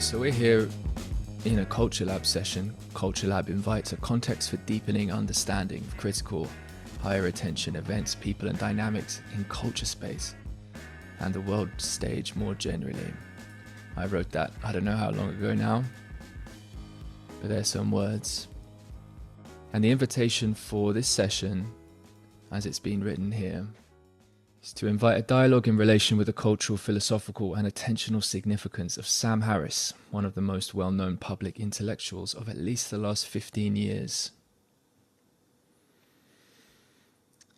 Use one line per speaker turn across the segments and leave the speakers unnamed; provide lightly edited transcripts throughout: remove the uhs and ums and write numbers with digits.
Okay, so we're here in a Culture Lab session. Culture Lab invites a context for deepening understanding of critical higher attention events, people and dynamics in culture space and the world stage more generally. I wrote that I don't know how long ago now, but there's some words. And the invitation for this session, as it's been written here, is to invite a dialogue in relation with the cultural, philosophical and attentional significance of Sam Harris, one of the most well-known public intellectuals of at least the last 15 years.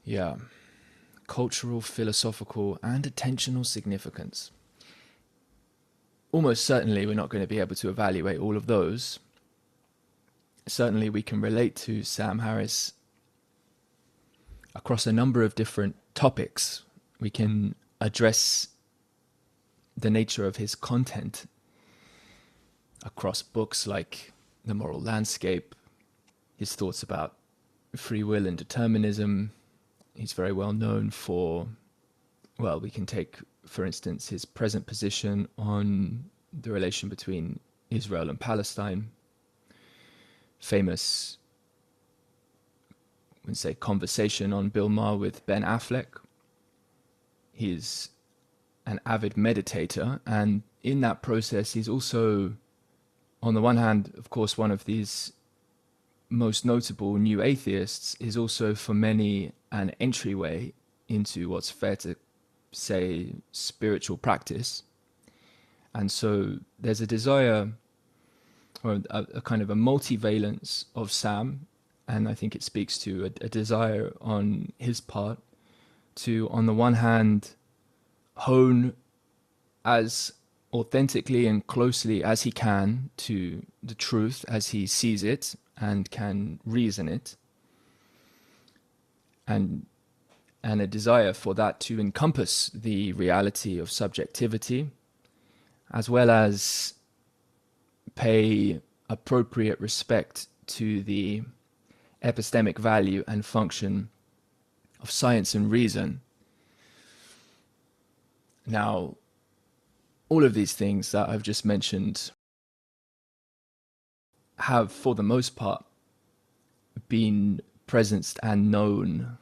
Yeah, cultural, philosophical and attentional significance. Almost certainly we're not going to be able to evaluate all of those. Certainly we can relate to Sam Harris across a number of different topics. We can address the nature of his content across books like The Moral Landscape, his thoughts about free will and determinism. He's very well known for, well, we can take, for instance, his present position on the relation between Israel and Palestine. Famous, I would say, conversation on Bill Maher with Ben Affleck. He's an avid meditator, and in that process he's also, on the one hand, of course, one of these most notable new atheists, is also for many an entryway into what's fair to say spiritual practice. And so there's a desire, or a kind of a multivalence of Sam, and I think it speaks to a desire on his part to, on the one hand, hone as authentically and closely as he can to the truth as he sees it and can reason it, and a desire for that to encompass the reality of subjectivity, as well as pay appropriate respect to the epistemic value and function of science and reason. Now, all of these things that I've just mentioned have, for the most part, been presenced and known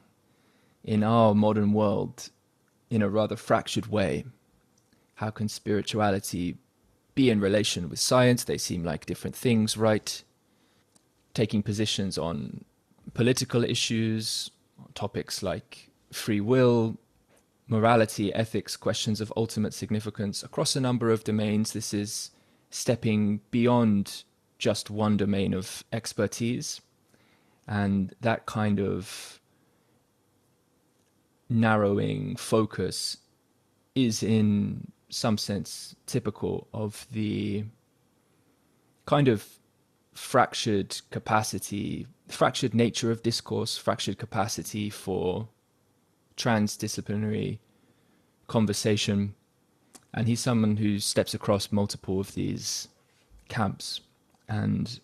in our modern world in a rather fractured way. How can spirituality be in relation with science? They seem like different things, right? Taking positions on political issues, topics like free will, morality, ethics, questions of ultimate significance across a number of domains. This is stepping beyond just one domain of expertise, and that kind of narrowing focus is in some sense typical of the kind of fractured nature of discourse, fractured capacity for transdisciplinary conversation. And he's someone who steps across multiple of these camps. And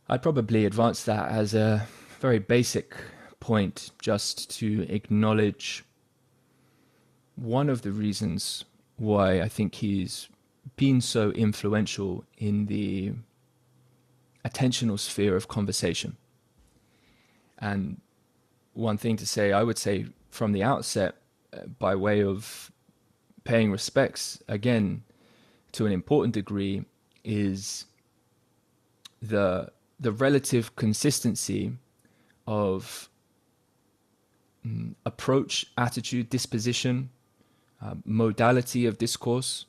I'd probably advance that as a very basic point, just to acknowledge one of the reasons why I think he's been so influential in the attentional sphere of conversation. And one thing to say, I would say from the outset, by way of paying respects, again, to an important degree, is the relative consistency of approach, attitude, disposition, modality of discourse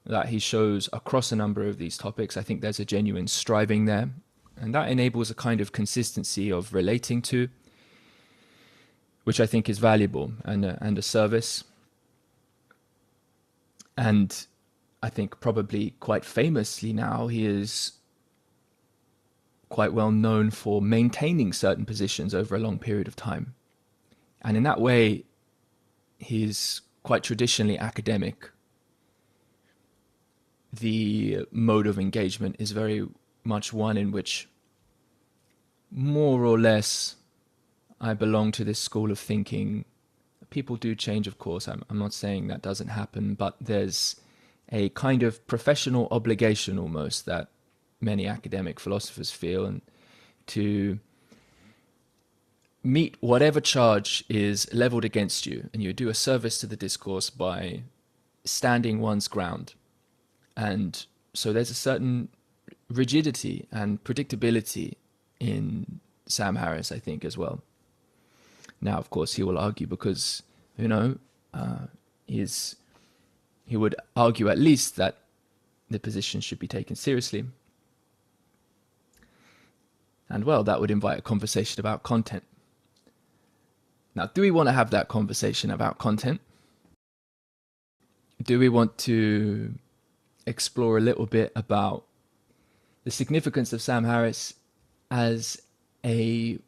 that he shows across a number of these topics. I think there's a genuine striving there, and that enables a kind of consistency of relating to, which I think is valuable and a service. And I think probably quite famously now, he is quite well known for maintaining certain positions over a long period of time. And in that way, he's quite traditionally academic. The mode of engagement is very much one in which, more or less, I belong to this school of thinking. People do change, of course. I'm not saying that doesn't happen, but there's a kind of professional obligation almost that many academic philosophers feel, and to meet whatever charge is leveled against you, and you do a service to the discourse by standing one's ground. And so there's a certain rigidity and predictability in Sam Harris, I think, as well. Now, of course, he will argue because, he would argue at least that the position should be taken seriously. And, well, that would invite a conversation about content. Now, do we want to have that conversation about content? Do we want to explore a little bit about the significance of Sam Harris as a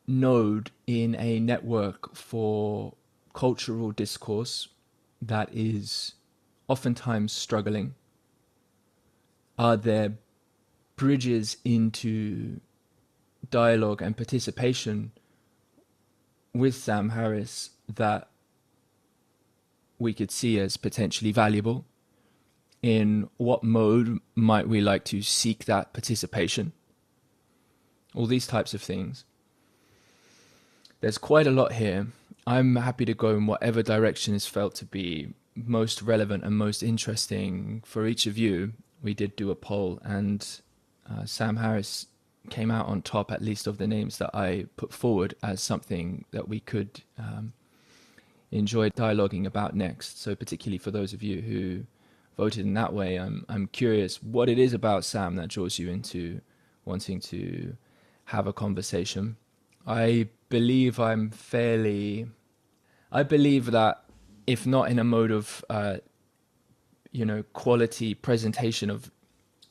node in a network for cultural discourse that is oftentimes struggling? Are there bridges into dialogue and participation with Sam Harris that we could see as potentially valuable? In what mode might we like to seek that participation? All these types of things. There's quite a lot here. I'm happy to go in whatever direction is felt to be most relevant and most interesting for each of you. We did do a poll, and Sam Harris came out on top, at least of the names that I put forward, as something that we could enjoy dialoguing about next. So particularly for those of you who voted in that way, I'm curious what it is about Sam that draws you into wanting to have a conversation. I believe that if not in a mode of quality presentation of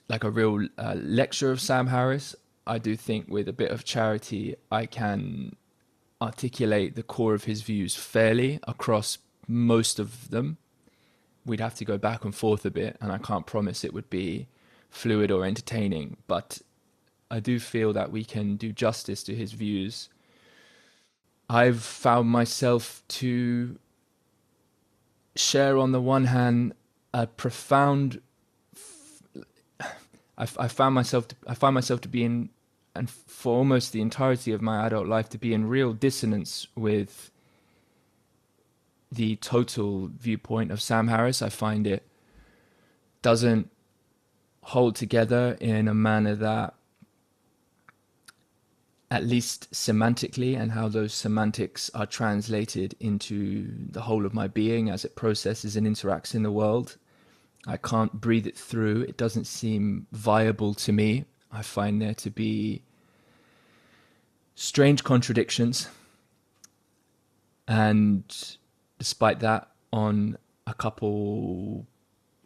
like a real lecture of Sam Harris, I do think with a bit of charity I can articulate the core of his views fairly across most of them. We'd have to go back and forth a bit, and I can't promise it would be fluid or entertaining, but I do feel that we can do justice to his views. I've found myself to share, on the one hand, a profound I find myself to be in, and for almost the entirety of my adult life, to be in real dissonance with the total viewpoint of Sam Harris. I find it doesn't hold together in a manner that, at least semantically, and how those semantics are translated into the whole of my being as it processes and interacts in the world. I can't breathe it through. It doesn't seem viable to me. I find there to be strange contradictions. And despite that, on a couple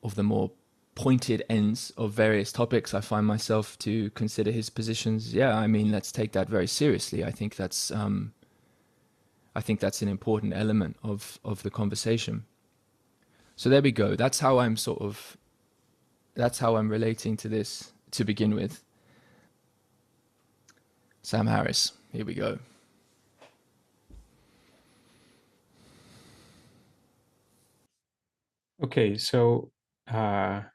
of the more pointed ends of various topics, I find myself to consider his positions. Yeah, I mean, let's take that very seriously. I think that's an important element of the conversation. So there we go. That's how I'm relating to this to begin with. Sam Harris, here we go.
Okay, so if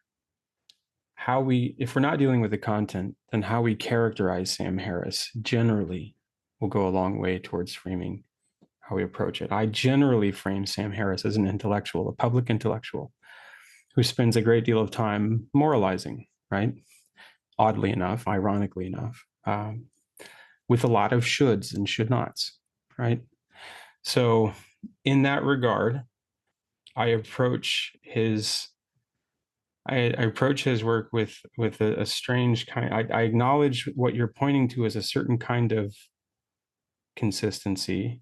we're not dealing with the content, then how we characterize Sam Harris generally will go a long way towards framing how we approach it. I generally frame Sam Harris as an intellectual, a public intellectual, who spends a great deal of time moralizing, right? Oddly enough, ironically enough, with a lot of shoulds and should nots, right? So in that regard, I approach his work with a strange kind. I acknowledge what you're pointing to as a certain kind of consistency.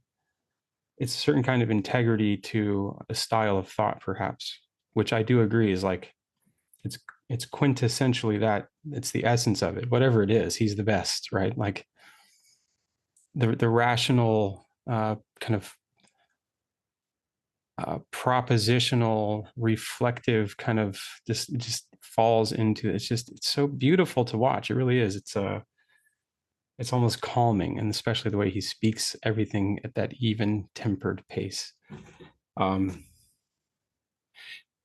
It's a certain kind of integrity to a style of thought, perhaps, which I do agree is like it's quintessentially that. It's the essence of it. Whatever it is, he's the best, right? Like the rational kind of propositional, reflective kind of just falls into it's so beautiful to watch. It really is. It's almost calming, and especially the way he speaks everything at that even tempered pace.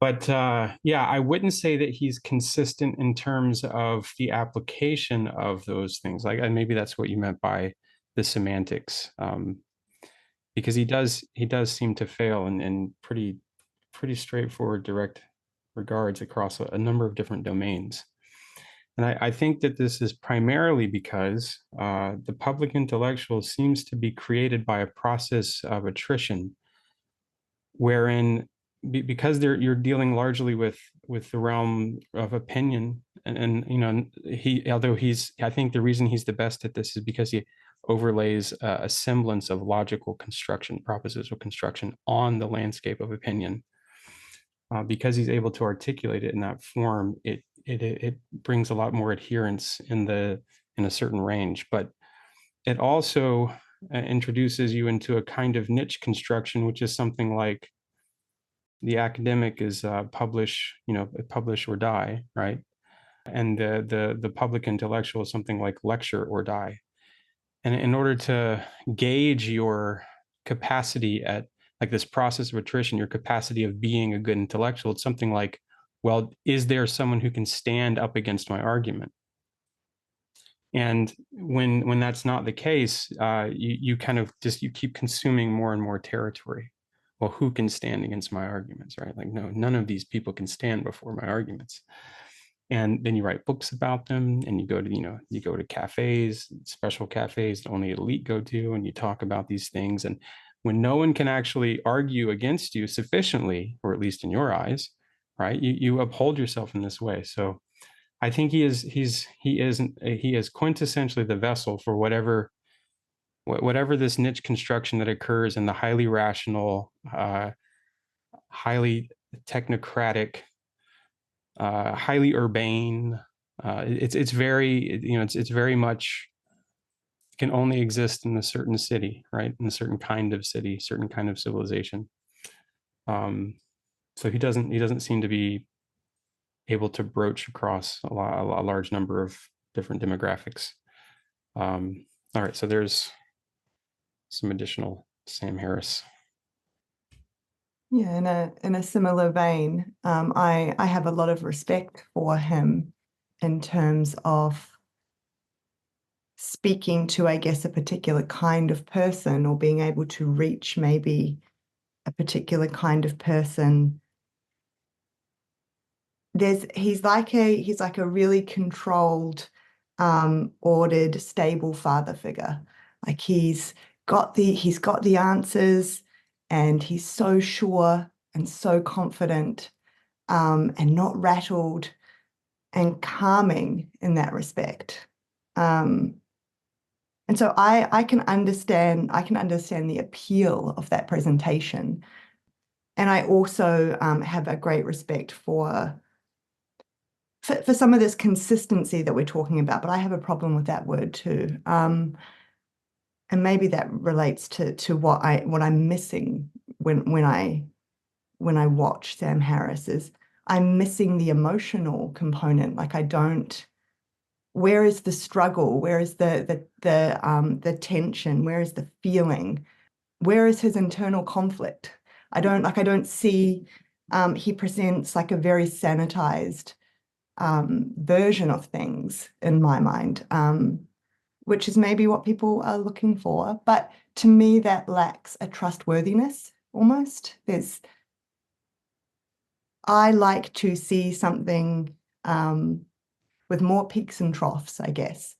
But But yeah, I wouldn't say that he's consistent in terms of the application of those things. Like, and maybe that's what you meant by the semantics, because he does seem to fail in pretty straightforward, direct regards across a number of different domains. And I think that this is primarily because the public intellectual seems to be created by a process of attrition, wherein because you're dealing largely with the realm of opinion, and you know, although I think the reason he's the best at this is because he overlays a semblance of logical construction, propositional construction on the landscape of opinion. Because he's able to articulate it in that form, it brings a lot more adherence in a certain range, but it also introduces you into a kind of niche construction, which is something like the academic is publish or die, right? And the public intellectual is something like lecture or die. And in order to gauge your capacity at like this process of attrition, your capacity of being a good intellectual, it's something like, well, is there someone who can stand up against my argument? And when that's not the case, you kind of just you keep consuming more and more territory. Well, who can stand against my arguments, right? Like, no, none of these people can stand before my arguments. And then you write books about them, and you go to cafes, special cafes that only elite go to, and you talk about these things. And when no one can actually argue against you sufficiently, or at least in your eyes, right, you uphold yourself in this way. So I think he is quintessentially the vessel for whatever this niche construction that occurs in the highly rational, highly technocratic, highly urbane. It's very, it's very much can only exist in a certain city, right? In a certain kind of city, certain kind of civilization. So he doesn't seem to be able to broach across a large number of different demographics. All right, so there's some additional Sam Harris.
Yeah, in a similar vein, I have a lot of respect for him in terms of speaking to, I guess, a particular kind of person, or being able to reach maybe a particular kind of person. He's like a really controlled, ordered, stable father figure. Like he's got the answers, and he's so sure and so confident, and not rattled, and calming in that respect. And so I can understand the appeal of that presentation. And I also have a great respect for some of this consistency that we're talking about, but I have a problem with that word too. And maybe that relates to what I'm missing when I watch Sam Harris is I'm missing the emotional component. Like where is the struggle? Where is the tension? Where is the feeling? Where is his internal conflict? I don't see, he presents like a very sanitized version of things in my mind, which is maybe what people are looking for. But to me, that lacks a trustworthiness almost. I like to see something with more peaks and troughs, I guess,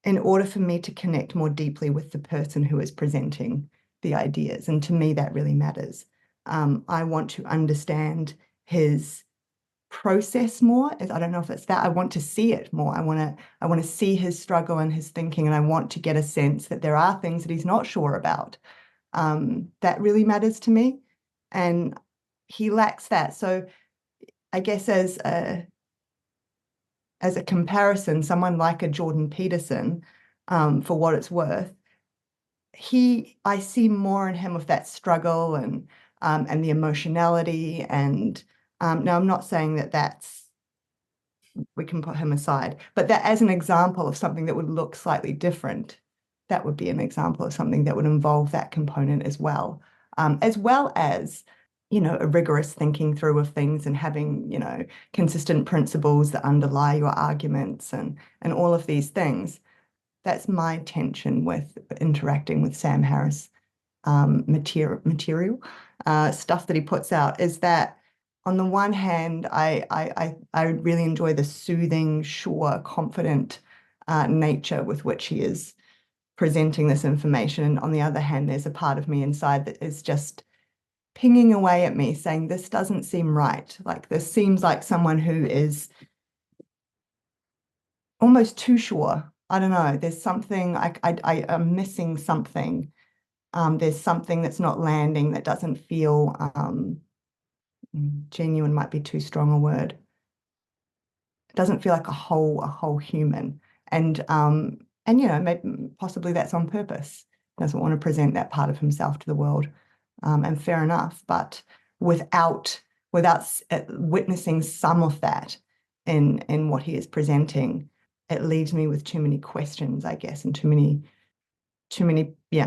in order for me to connect more deeply with the person who is presenting the ideas. And to me, that really matters. I want to understand his process more. I don't know if it's that. I want to see it more. I want to see his struggle and his thinking, and I want to get a sense that there are things that he's not sure about. That really matters to me, and he lacks that. So I guess as a comparison, someone like a Jordan Peterson, for what it's worth, I see more in him of that struggle and the emotionality. And now I'm not saying that we can put him aside, but that as an example of something that would look slightly different, that would be an example of something that would involve that component as well as a rigorous thinking through of things and having, consistent principles that underlie your arguments and all of these things. That's my tension with interacting with Sam Harris material stuff that he puts out, is that on the one hand, I really enjoy the soothing, sure, confident nature with which he is presenting this information. And on the other hand, there's a part of me inside that is just pinging away at me saying, this doesn't seem right. Like, this seems like someone who is almost too sure. I don't know. There's something, I am missing something. There's something that's not landing, that doesn't feel genuine might be too strong a word. It doesn't feel like a whole human. And maybe possibly that's on purpose. Doesn't want to present that part of himself to the world. And fair enough, but without witnessing some of that in what he is presenting, it leaves me with too many questions, I guess, and too many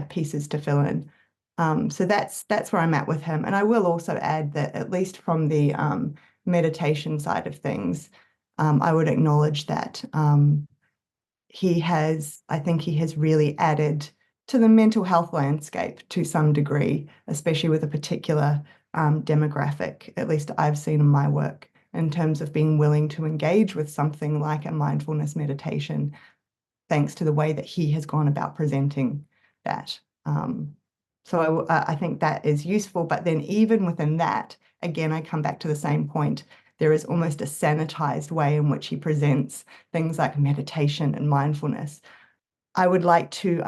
pieces to fill in. So that's where I'm at with him. And I will also add that, at least from the meditation side of things, I would acknowledge that I think he has really added to the mental health landscape to some degree, especially with a particular demographic, at least I've seen in my work, in terms of being willing to engage with something like a mindfulness meditation, thanks to the way that he has gone about presenting that. So I think that is useful. But then even within that, again, I come back to the same point. There is almost a sanitized way in which he presents things like meditation and mindfulness. I would like to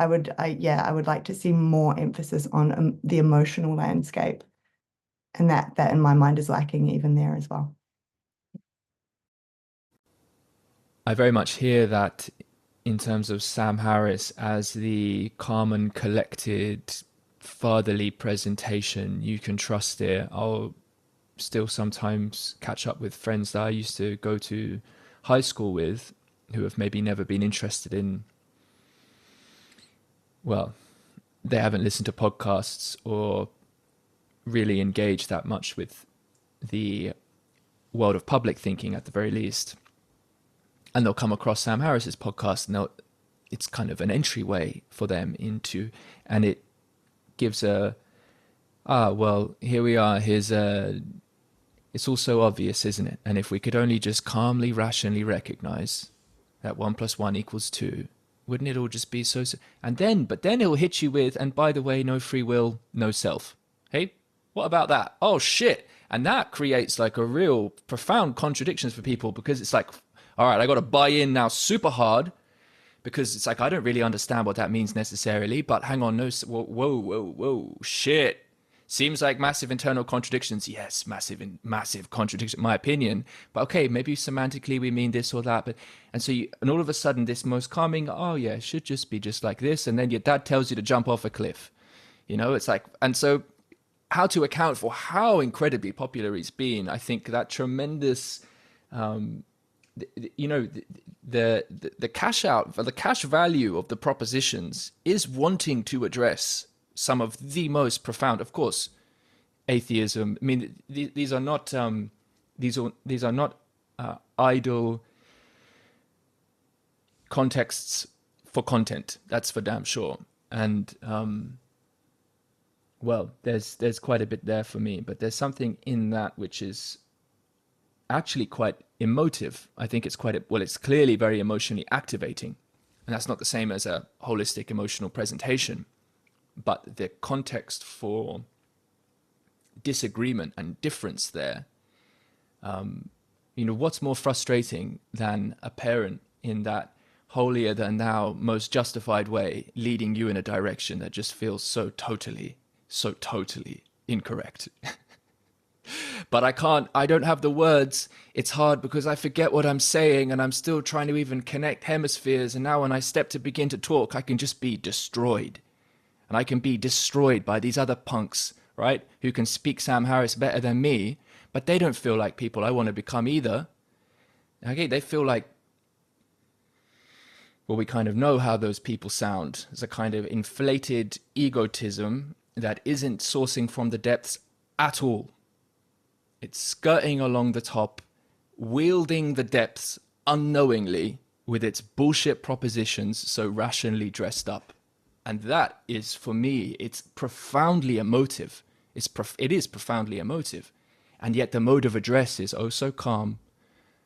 see more emphasis on the emotional landscape, and that in my mind is lacking even there as well.
I very much hear that in terms of Sam Harris as the calm and collected fatherly presentation. You can trust it. I'll still sometimes catch up with friends that I used to go to high school with who have maybe never been interested in, well, they haven't listened to podcasts or really engaged that much with the world of public thinking at the very least. And they'll come across Sam Harris's podcast, and it's kind of an entryway for them into, and it gives here we are, it's all so obvious, isn't it? And if we could only just calmly, rationally recognize that 1 + 1 = 2, wouldn't it all just be so? But then it'll hit you with, and by the way, no free will, no self. Hey, what about that? Oh shit. And that creates like a real profound contradictions for people, because it's like, all right, I got to buy in now super hard, because it's like, I don't really understand what that means necessarily, but hang on, no, whoa, shit. Seems like massive internal contradictions. Yes, massive contradiction, in my opinion. But okay, maybe semantically we mean this or that. And all of a sudden, this most calming, oh yeah, it should just be just like this. And then your dad tells you to jump off a cliff. It's like, and so how to account for how incredibly popular it's been, I think that tremendous, the cash out, the cash value of the propositions is wanting to address some of the most profound, of course, atheism. I mean, these are not idle contexts for content. That's for damn sure. And there's quite a bit there for me, but there's something in that which is actually quite emotive. I think it's it's clearly very emotionally activating, and that's not the same as a holistic emotional presentation. But the context for disagreement and difference there, what's more frustrating than a parent in that holier than thou, most justified way, leading you in a direction that just feels so totally incorrect. But I don't have the words. It's hard because I forget what I'm saying, and I'm still trying to even connect hemispheres. And now when I step to begin to talk, I can just be destroyed. And I can be destroyed by these other punks, right? Who can speak Sam Harris better than me, but they don't feel like people I want to become either. Okay, they feel like, well, we kind of know how those people sound. It's a kind of inflated egotism that isn't sourcing from the depths at all. It's skirting along the top, wielding the depths unknowingly with its bullshit propositions so rationally dressed up. And that is, for me, it's profoundly emotive. It is profoundly emotive. And yet the mode of address is oh so calm.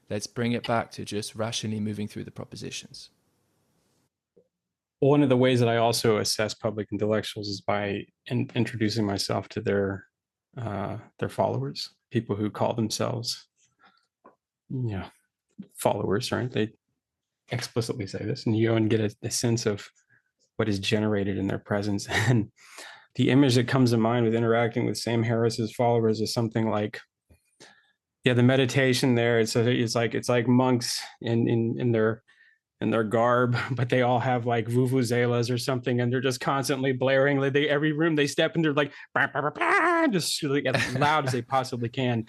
Let's bring it back to just rationally moving through the propositions.
One of the ways that I also assess public intellectuals is by introducing myself to their followers, people who call themselves, followers, right? They explicitly say this, and you go and get a sense of what is generated in their presence. And the image that comes to mind with interacting with Sam Harris's followers is something like, yeah, the meditation there. It's like monks in their garb, but they all have like vuvuzelas or something, and they're just constantly blaring. Like every room they step into, like bah, bah, bah, bah, just really as loud as they possibly can.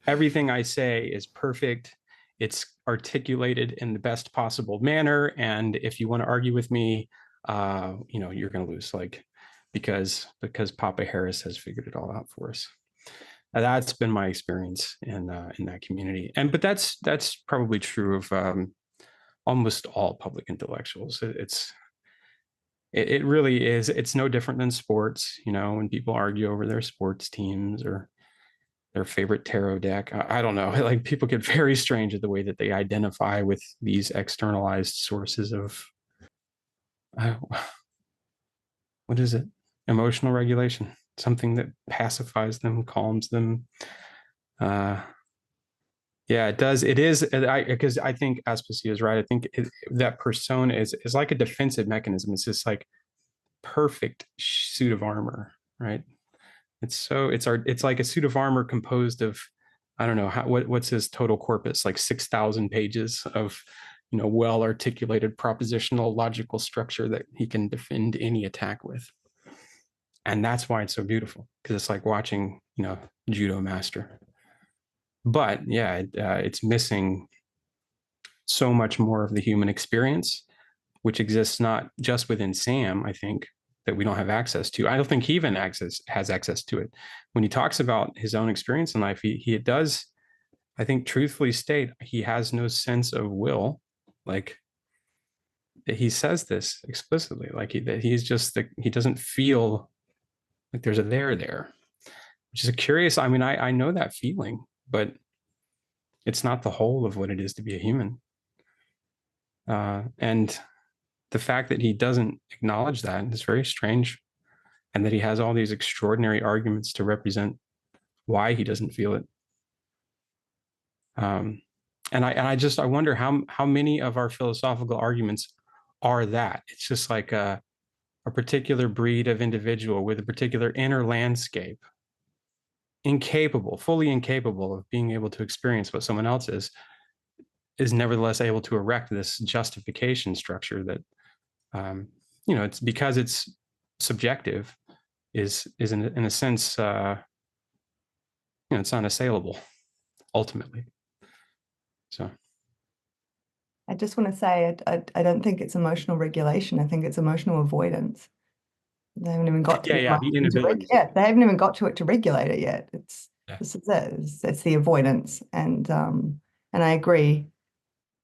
Everything I say is perfect. It's articulated in the best possible manner, and if you want to argue with me, you're going to lose. Like because Papa Harris has figured it all out for us. That's been my experience in that community, but that's probably true of almost all public intellectuals. It really is. It's no different than sports. When people argue over their sports teams or their favorite tarot deck, I don't know. Like people get very strange at the way that they identify with these externalized sources of what is it? Emotional regulation, something that pacifies them, calms them. Yeah, it does. It is because I think Aspasia is right. I think that persona is like a defensive mechanism. It's just like perfect suit of armor, right? It's like a suit of armor composed of, I don't know what's his total corpus, like 6,000 pages of well articulated propositional logical structure that he can defend any attack with. And that's why it's so beautiful, because it's like watching judo master. But yeah, it's missing so much more of the human experience, which exists not just within Sam, I think, that we don't have access to. I don't think he even has access to it. When he talks about his own experience in life, he does, I think, truthfully state he has no sense of will. Like he says this explicitly, like he doesn't feel like there's a there, which is a curious. I mean, I know that feeling, but it's not the whole of what it is to be a human. And the fact that he doesn't acknowledge that is very strange, and that he has all these extraordinary arguments to represent why he doesn't feel it. And I wonder how many of our philosophical arguments are that. It's just like a particular breed of individual with a particular inner landscape, fully incapable of being able to experience what someone else is nevertheless able to erect this justification structure that, it's because it's subjective, is in a sense, it's unassailable ultimately. So
I just want to say I don't think it's emotional regulation. I think it's emotional avoidance. They haven't even got to
the inability.
they haven't even got to it to regulate it yet. This is it. It's the avoidance, and I agree.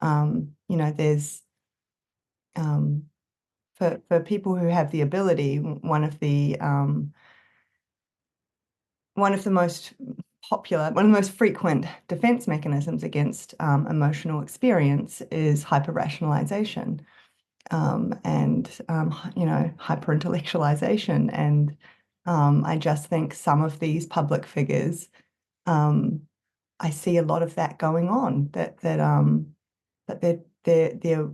There's for people who have the ability, one of the most popular, one of the most frequent defense mechanisms against emotional experience is hyper-rationalization, and hyper-intellectualization. And I just think some of these public figures, I see a lot of that going on, that they're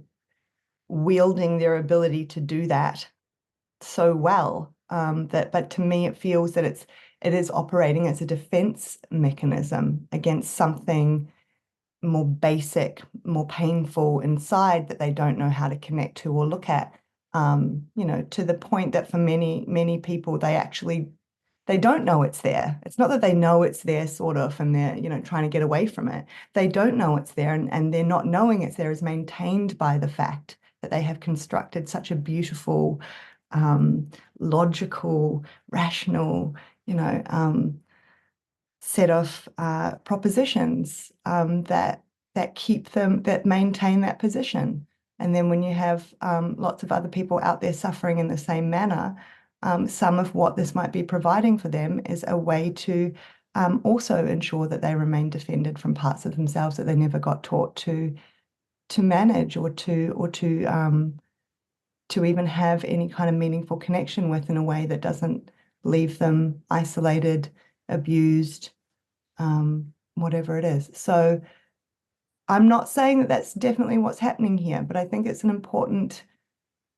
wielding their ability to do that so well, but to me it feels that it is operating as a defense mechanism against something more basic, more painful inside that they don't know how to connect to or look at, to the point that for many people they don't know it's there. It's not that they know it's there, sort of, and they're trying to get away from it. They don't know it's there, and they're not knowing it's there is maintained by the fact that they have constructed such a beautiful, logical, rational, set of propositions that keep them, that maintain that position. And then when you have lots of other people out there suffering in the same manner, some of what this might be providing for them is a way to also ensure that they remain defended from parts of themselves that they never got taught to manage or to even have any kind of meaningful connection with, in a way that doesn't leave them isolated, abused, whatever it is. So I'm not saying that that's definitely what's happening here, but I think it's an important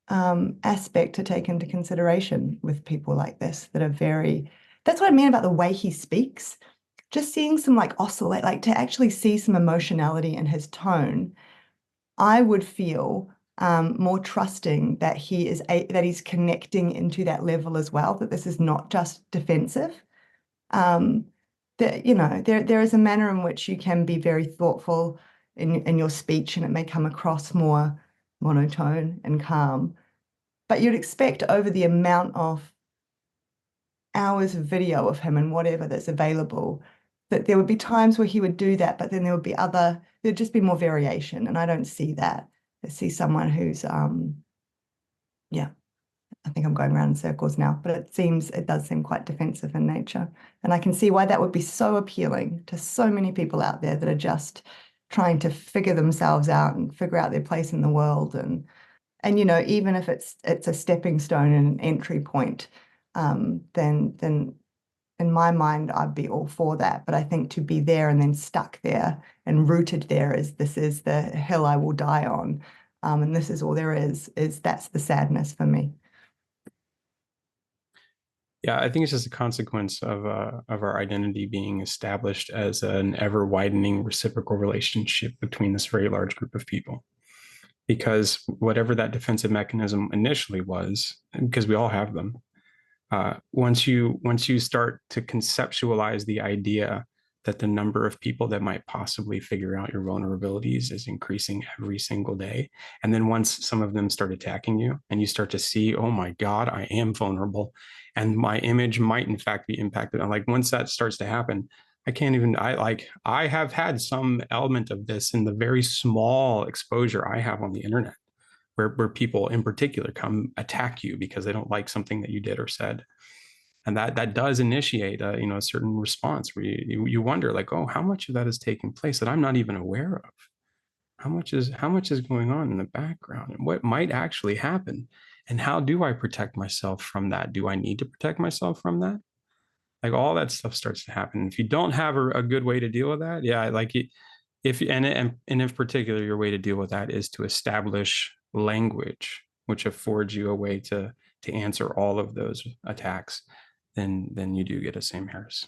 aspect to take into consideration with people like this that are very, that's what I mean about the way he speaks. Just seeing some like oscillate, like to actually see some emotionality in his tone, I would feel more trusting that that he's connecting into that level as well, that this is not just defensive. That, you know, there is a manner in which you can be very thoughtful in your speech, and it may come across more monotone and calm. But you'd expect, over the amount of hours of video of him and whatever that's available, that there would be times where he would do that, but then there'd just be more variation. And I don't see that. I see someone who's, yeah, I think I'm going around in circles now, but it does seem quite defensive in nature. And I can see why that would be so appealing to so many people out there that are just trying to figure themselves out and figure out their place in the world. And you know, even if it's a stepping stone and an entry point, then in my mind, I'd be all for that. But I think to be there and then stuck there and rooted there, this is the hill I will die on, and this is all there is that's the sadness for me.
Yeah, I think it's just a consequence of our identity being established as an ever widening reciprocal relationship between this very large group of people. Because whatever that defensive mechanism initially was, because we all have them, once you start to conceptualize the idea that the number of people that might possibly figure out your vulnerabilities is increasing every single day, and then once some of them start attacking you and you start to see, oh my God, I am vulnerable and my image might in fact be impacted. And like, once that starts to happen, I have had some element of this in the very small exposure I have on the internet, where people in particular come attack you because they don't like something that you did or said. And that does initiate a certain response where you wonder, like, oh, how much of that is taking place that I'm not even aware of? How much is going on in the background, and what might actually happen? And how do I protect myself from that? Do I need to protect myself from that? Like, all that stuff starts to happen. If you don't have a good way to deal with that, yeah, like if and in particular, your way to deal with that is to establish language, which affords you a way to answer all of those attacks, then you do get a Sam Harris.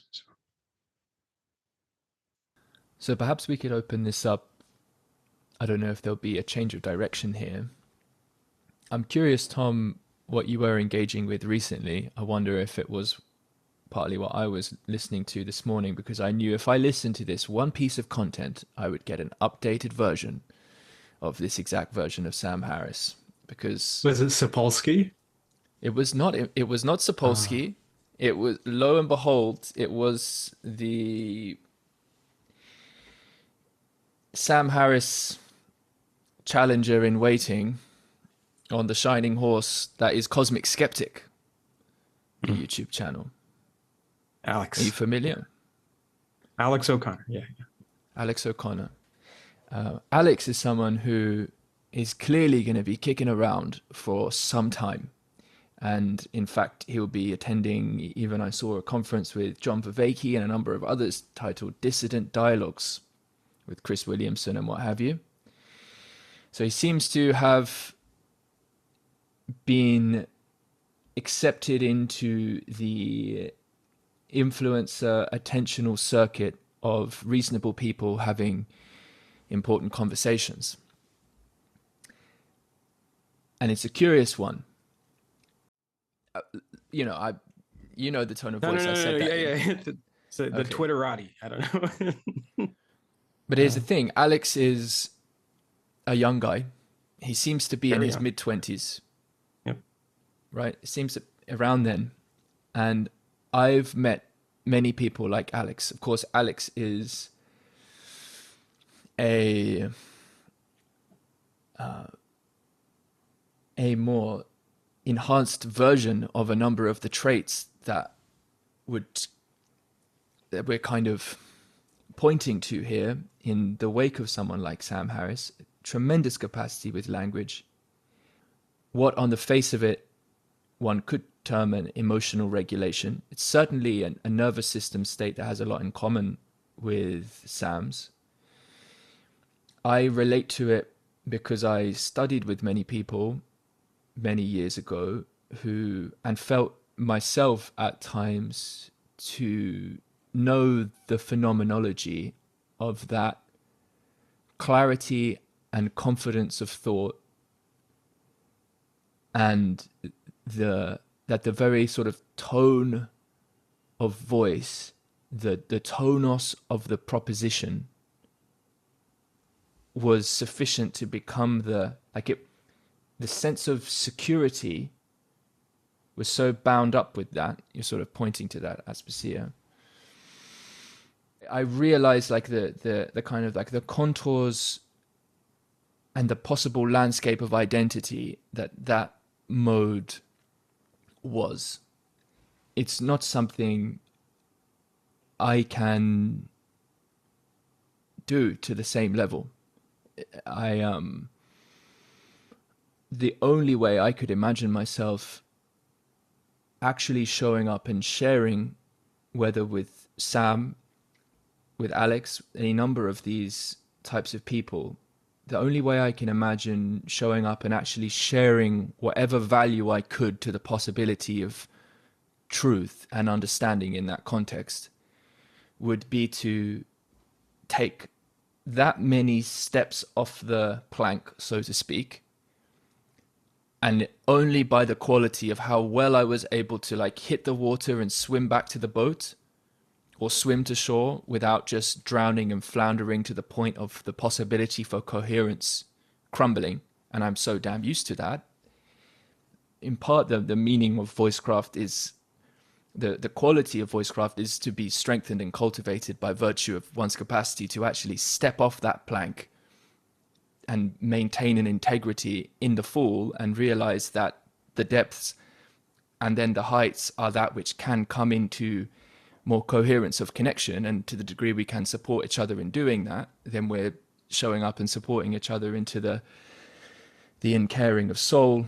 So perhaps we could open this up. I don't know if there'll be a change of direction here. I'm curious, Tom, what you were engaging with recently. I wonder if it was partly what I was listening to this morning, because I knew if I listened to this one piece of content, I would get an updated version of this exact version of Sam Harris. Because
Was it Sapolsky?
it was not Sapolsky. It was, lo and behold, it was the Sam Harris challenger in waiting on the shining horse that is Cosmic Skeptic, the YouTube channel.
Alex.
Are you familiar?
Alex O'Connor, yeah.
Alex O'Connor. Alex is someone who is clearly going to be kicking around for some time. And in fact, he'll be attending, even I saw a conference with John Vervaeke and a number of others titled Dissident Dialogues with Chris Williamson and what have you. So he seems to have been accepted into the influencer attentional circuit of reasonable people having important conversations. And it's a curious one. You know the tone of voice. I said that.
Yeah. So the Twitterati. I don't know.
But here's the thing. Alex is a young guy. He seems to be in his mid-20s.
Yep.
Right? It seems around then. And I've met many people like Alex. Of course, Alex is a more enhanced version of a number of the traits that we're kind of pointing to here in the wake of someone like Sam Harris. Tremendous capacity with language. What on the face of it one could term an emotional regulation. It's certainly a nervous system state that has a lot in common with Sam's. I relate to it because I studied with many people many years ago and felt myself at times to know the phenomenology of that clarity and confidence of thought, and that the very sort of tone of voice, the tonos of the proposition was sufficient to become the sense of security was so bound up with that. You're sort of pointing to that, Aspasia. I realized like the kind of like the contours and the possible landscape of identity that mode was. It's not something I can do to the same level. The only way I could imagine myself actually showing up and sharing, whether with Sam, with Alex, any number of these types of people, the only way I can imagine showing up and actually sharing whatever value I could to the possibility of truth and understanding in that context would be to take that many steps off the plank, so to speak, and only by the quality of how well I was able to like hit the water and swim back to the boat or swim to shore without just drowning and floundering to the point of the possibility for coherence crumbling. And I'm so damn used to that. In part, the meaning of voicecraft is the quality of voicecraft is to be strengthened and cultivated by virtue of one's capacity to actually step off that plank and maintain an integrity in the fall and realize that the depths and then the heights are that which can come into more coherence of connection. And to the degree we can support each other in doing that, then we're showing up and supporting each other into the uncaring of soul,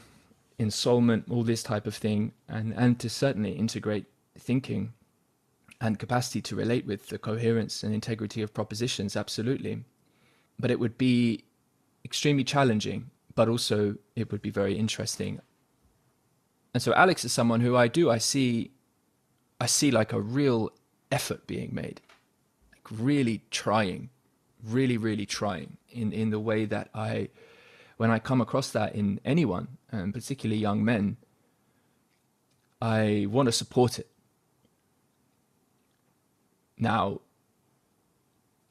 ensoulment, all this type of thing, and to certainly integrate thinking and capacity to relate with the coherence and integrity of propositions, absolutely. But it would be extremely challenging, but also it would be very interesting. And so Alex is someone who I see like a real effort being made, like really trying, really trying in the way that when I come across that in anyone, and particularly young men, I want to support it. Now,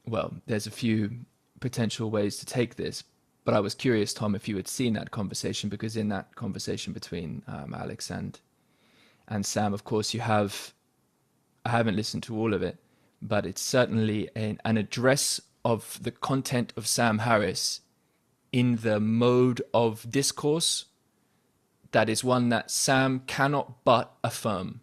well, there's a few potential ways to take this, but I was curious, Tom, if you had seen that conversation, because in that conversation between Alex and Sam, of course, I haven't listened to all of it, but it's certainly an address of the content of Sam Harris in the mode of discourse that is one that Sam cannot but affirm.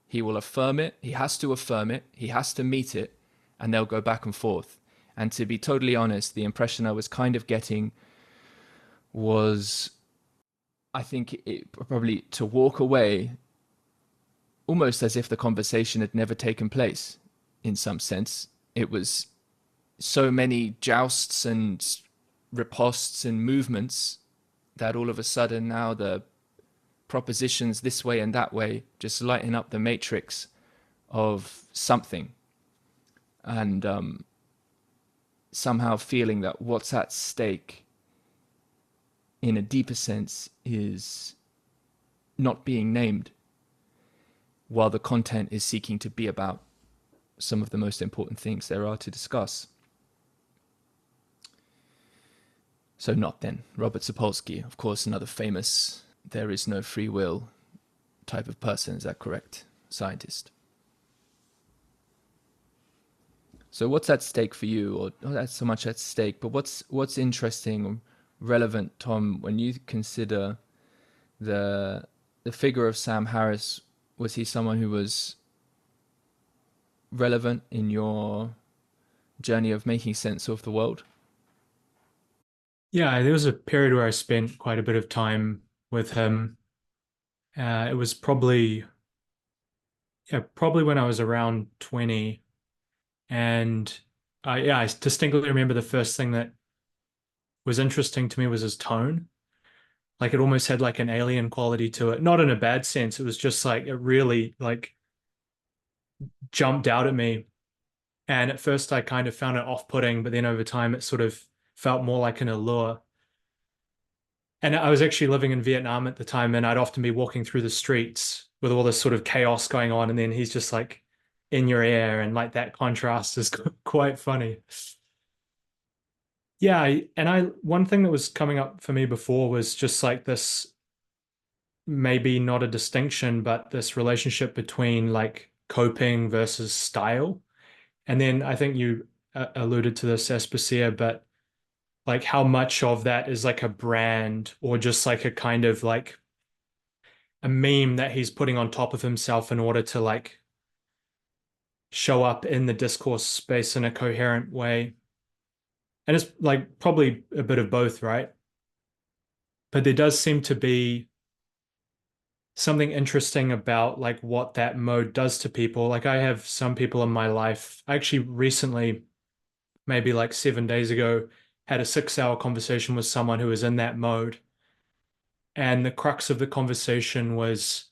He will affirm it, he has to affirm it, he has to meet it, and they'll go back and forth. And to be totally honest, the impression I was kind of getting was, I think, probably to walk away almost as if the conversation had never taken place, in some sense. It was so many jousts and riposts and movements that all of a sudden now the propositions this way and that way just lighten up the matrix of something. And somehow feeling that what's at stake in a deeper sense is not being named, while the content is seeking to be about some of the most important things there are to discuss. So not then. Robert Sapolsky, of course, another famous there is no free will type of person. Is that correct? Scientist. So what's at stake for you, or not that so much at stake, but what's interesting or relevant, Tom, when you consider the the figure of Sam Harris? Was he someone who was relevant in your journey of making sense of the world?
Yeah, there was a period where I spent quite a bit of time with him. It was probably when I was around 20. And I distinctly remember the first thing that was interesting to me was his tone. Like it almost had like an alien quality to it. Not in a bad sense. It was just like it really like jumped out at me. And at first I kind of found it off-putting, but then over time it sort of felt more like an allure. And I was actually living in Vietnam at the time, and I'd often be walking through the streets with all this sort of chaos going on, and then he's just like in your ear, and like that contrast is quite funny. Yeah, and I one thing that was coming up for me before was just like this, maybe not a distinction, but this relationship between like coping versus style. And then I think you alluded to this, Aspasia, but like how much of that is like a brand or just like a kind of like a meme that he's putting on top of himself in order to like show up in the discourse space in a coherent way. And it's like probably a bit of both, right? But there does seem to be something interesting about like what that mode does to people. Like I have some people in my life. I actually recently, maybe like 7 days ago, had a 6 hour conversation with someone who was in that mode. And the crux of the conversation was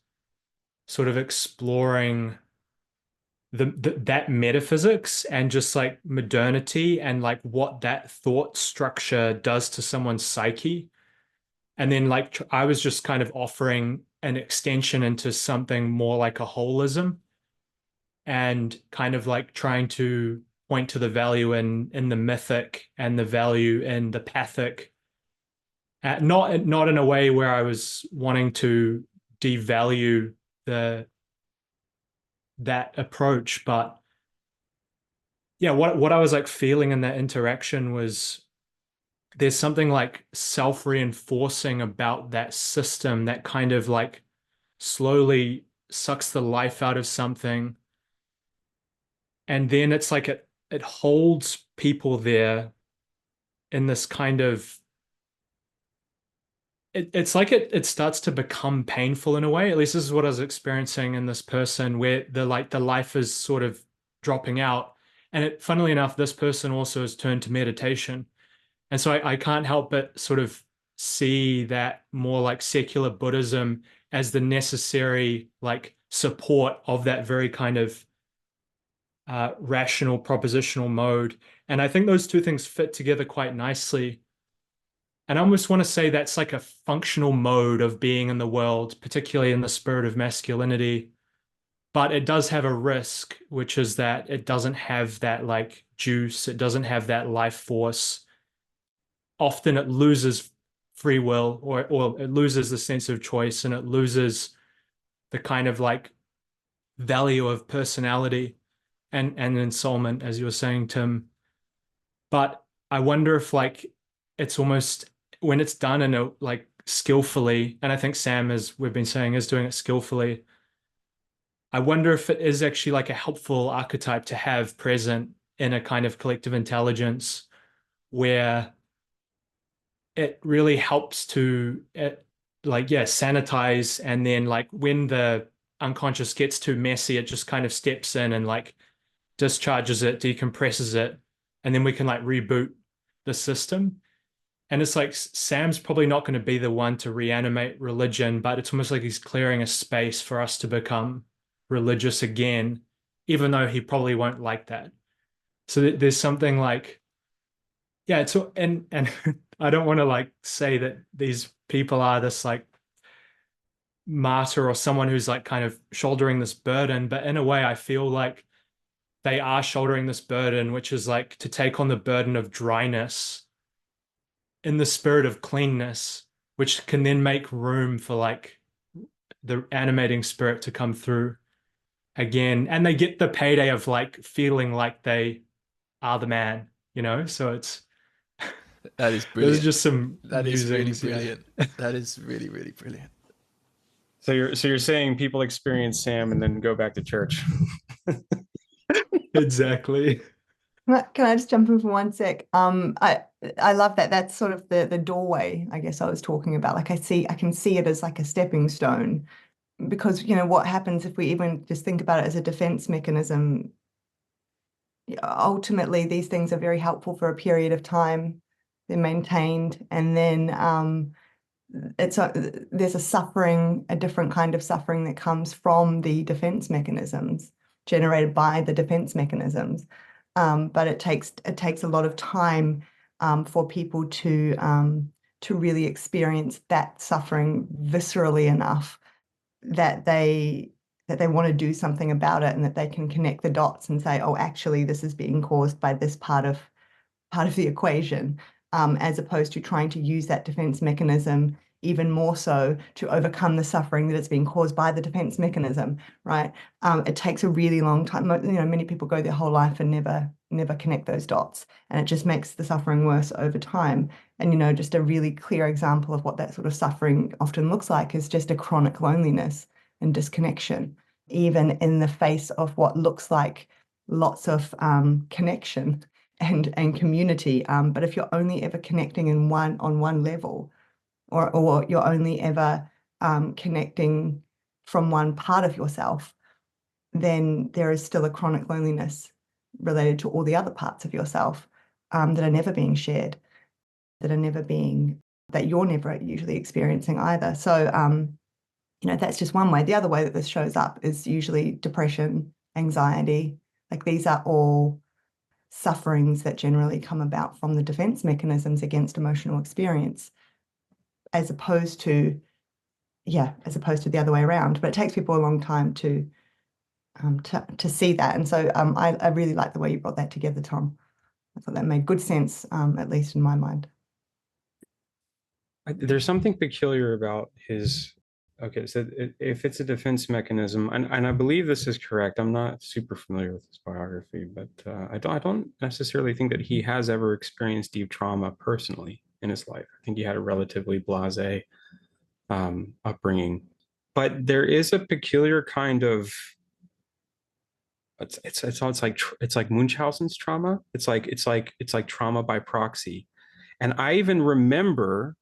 sort of exploring that metaphysics and just like modernity and like what that thought structure does to someone's psyche. And then like I was just kind of offering an extension into something more like a holism and kind of like trying to point to the value in the mythic and the value in the pathic. Not in a way where I was wanting to devalue the that approach, but yeah, what I was like feeling in that interaction was there's something like self-reinforcing about that system that kind of like slowly sucks the life out of something. And then it's like it holds people there in this kind of it's like it starts to become painful in a way. At least this is what I was experiencing in this person, where the life is sort of dropping out. And funnily enough, this person also has turned to meditation. And so I can't help but sort of see that more like secular Buddhism as the necessary like support of that very kind of rational propositional mode. And I think those two things fit together quite nicely. And I almost want to say that's like a functional mode of being in the world, particularly in the spirit of masculinity. But it does have a risk, which is that it doesn't have that like juice, it doesn't have that life force. Often it loses free will, or it loses the sense of choice, and it loses the kind of like value of personality and ensoulment, as you were saying, Tim. But I wonder if like it's almost when it's done in a like skillfully, and I think Sam, as we've been saying, is doing it skillfully. I wonder if it is actually like a helpful archetype to have present in a kind of collective intelligence where it really helps to like yeah sanitize, and then like when the unconscious gets too messy, it just kind of steps in and like discharges it, decompresses it, and then we can like reboot the system. And it's like Sam's probably not going to be the one to reanimate religion, but it's almost like he's clearing a space for us to become religious again, even though he probably won't like that. So there's something like, yeah, it's and I don't want to like say that these people are this like martyr or someone who's like kind of shouldering this burden, but in a way I feel like they are shouldering this burden, which is like to take on the burden of dryness in the spirit of cleanness, which can then make room for like the animating spirit to come through again. And they get the payday of like feeling like they are the man, you know? So it's,
That is
those are
brilliant.
just some
That is really
musings. Yeah.
brilliant. That is really, really brilliant.
So you're saying people experience Sam and then go back to church. Exactly.
Can I just jump in for one sec? I love that. That's sort of the doorway, I guess I was talking about. Like I can see it as like a stepping stone because what happens if we even just think about it as a defense mechanism? Ultimately, these things are very helpful for a period of time. They're maintained, and then there's a different kind of suffering that comes from the defense mechanisms generated by the defense mechanisms. But it takes a lot of time for people to really experience that suffering viscerally enough that they want to do something about it and that they can connect the dots and say, oh, actually, this is being caused by this part of the equation, as opposed to trying to use that defense mechanism even more so to overcome the suffering that is being caused by the defense mechanism, right? It takes a really long time. Many people go their whole life and never connect those dots, and it just makes the suffering worse over time. And just a really clear example of what that sort of suffering often looks like is just a chronic loneliness and disconnection, even in the face of what looks like lots of connection and community. But if you're only ever connecting on one level, or you're only ever connecting from one part of yourself, then there is still a chronic loneliness related to all the other parts of yourself that are never being shared, that you're never usually experiencing either. So that's just one way. The other way that this shows up is usually depression, anxiety. Like these are all sufferings that generally come about from the defense mechanisms against emotional experience, as opposed to the other way around. But it takes people a long time to see that. And so I really like the way you brought that together, Tom. I thought that made good sense, at least in my mind.
There's something peculiar about his. Okay, so if it's a defense mechanism, and I believe this is correct, I'm not super familiar with his biography, but I don't necessarily think that he has ever experienced deep trauma personally in his life. I think he had a relatively blasé upbringing, but there is a peculiar kind of it's like Munchausen's trauma. It's like trauma by proxy, and I even remember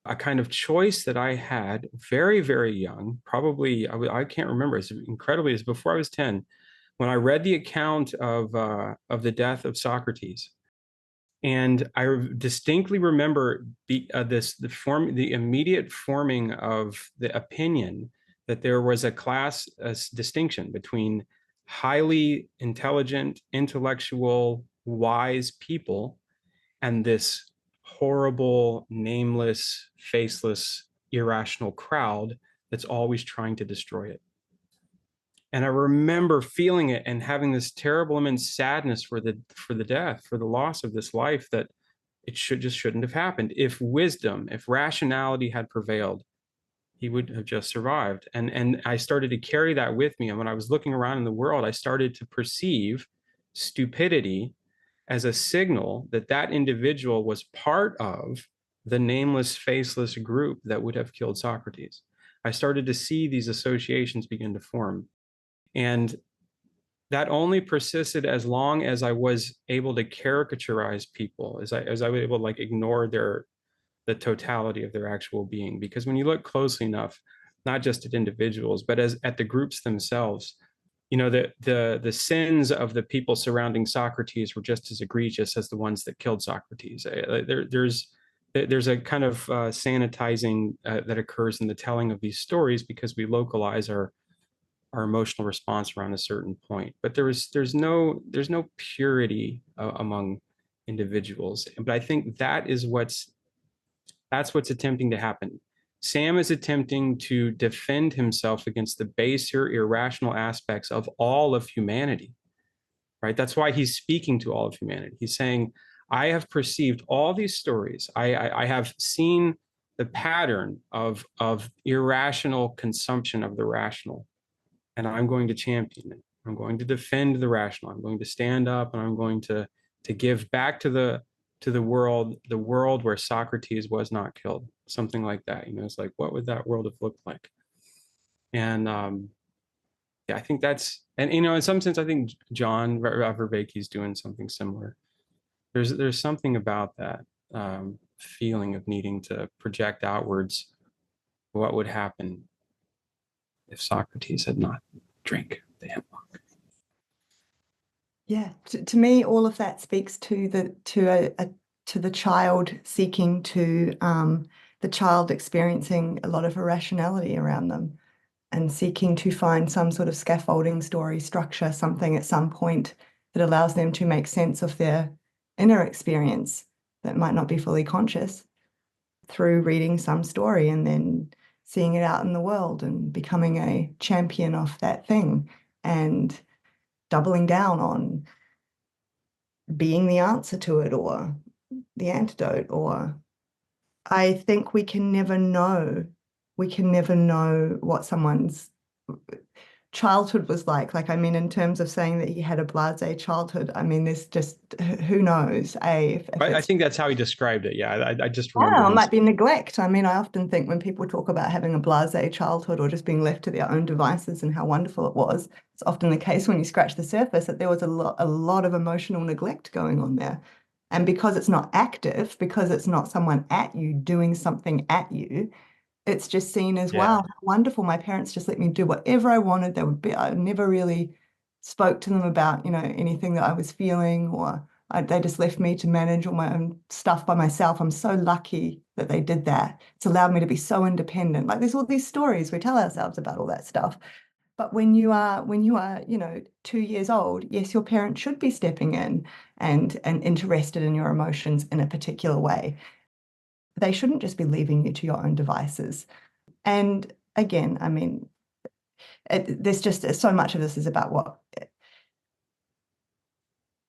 a kind of choice that I had very, very young, probably, I can't remember, it's before I was 10, when I read the account of the death of Socrates. And I distinctly remember the immediate forming of the opinion that there was a class distinction between highly intelligent, intellectual, wise people and this horrible, nameless, faceless, irrational crowd that's always trying to destroy it. And I remember feeling it and having this terrible, immense sadness for the death, for the loss of this life, that it shouldn't have happened. If wisdom, if rationality had prevailed, he would have just survived. And I started to carry that with me. And when I was looking around in the world, I started to perceive stupidity as a signal that that individual was part of the nameless, faceless group that would have killed Socrates. I started to see these associations begin to form. And that only persisted as long as I was able to caricaturize people, as I was able to ignore the totality of their actual being. Because when you look closely enough, not just at individuals, but at the groups themselves, the sins of the people surrounding Socrates were just as egregious as the ones that killed Socrates. There's a kind of sanitizing that occurs in the telling of these stories because we localize our emotional response around a certain point. But there's no purity among individuals. But I think that's what's attempting to happen. Sam is attempting to defend himself against the baser, irrational aspects of all of humanity, right? That's why he's speaking to all of humanity. He's saying, I have perceived all these stories. I have seen the pattern of irrational consumption of the rational, and I'm going to champion it. I'm going to defend the rational. I'm going to stand up and I'm going to to give back to the world where Socrates was not killed, something like that. It's like, what would that world have looked like? And yeah, I think that's, and in some sense, I think John Vervaeke's doing something similar. There's something about that feeling of needing to project outwards what would happen if Socrates had not drank the hemlock.
Yeah, to me, all of that speaks to the child seeking to the child experiencing a lot of irrationality around them and seeking to find some sort of scaffolding story structure, something at some point that allows them to make sense of their inner experience that might not be fully conscious through reading some story and then seeing it out in the world and becoming a champion of that thing and doubling down on being the answer to it or the antidote. Or I think we can never know what someone's childhood was like. Like, I mean, in terms of saying that he had a blasé childhood, I mean, there's just, who knows, if
I think that's how he described it. Yeah, I just remember.
Oh, it might be neglect. I mean, I often think when people talk about having a blasé childhood or just being left to their own devices and how wonderful it was, it's often the case when you scratch the surface that there was a lot of emotional neglect going on there. And because it's not active, because it's not someone at you doing something at you, it's just seen as, wow, how wonderful. My parents just let me do whatever I wanted. I never really spoke to them about, anything that I was feeling, or they just left me to manage all my own stuff by myself. I'm so lucky that they did that. It's allowed me to be so independent. Like, there's all these stories we tell ourselves about all that stuff. But when you are, 2 years old, yes, your parents should be stepping in and interested in your emotions in a particular way. They shouldn't just be leaving you to your own devices. And again, I mean, there's just so much of this is about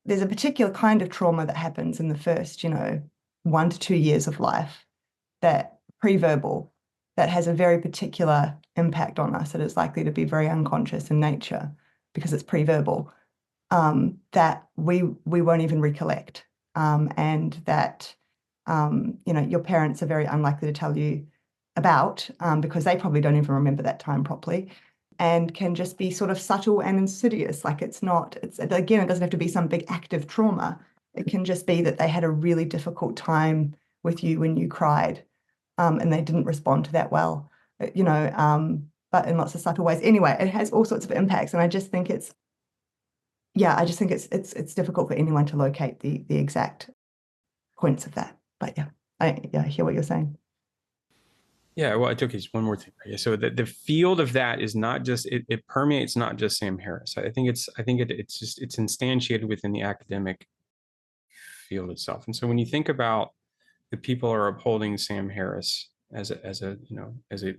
there's a particular kind of trauma that happens in the first, 1 to 2 years of life, that pre-verbal, that has a very particular impact on us. It is likely to be very unconscious in nature because it's pre-verbal, that we won't even recollect, and that your parents are very unlikely to tell you about, because they probably don't even remember that time properly, and can just be sort of subtle and insidious. Like, again, it doesn't have to be some big active trauma. It can just be that they had a really difficult time with you when you cried, and they didn't respond to that well, but in lots of subtle ways. Anyway, it has all sorts of impacts, and I just think it's difficult for anyone to locate the exact points of that. But yeah, I hear what you're saying.
Yeah, well, okay, just one more thing. So the field of that is not just, it permeates not just Sam Harris. I think it's instantiated within the academic field itself. And so when you think about the people who are upholding Sam Harris as a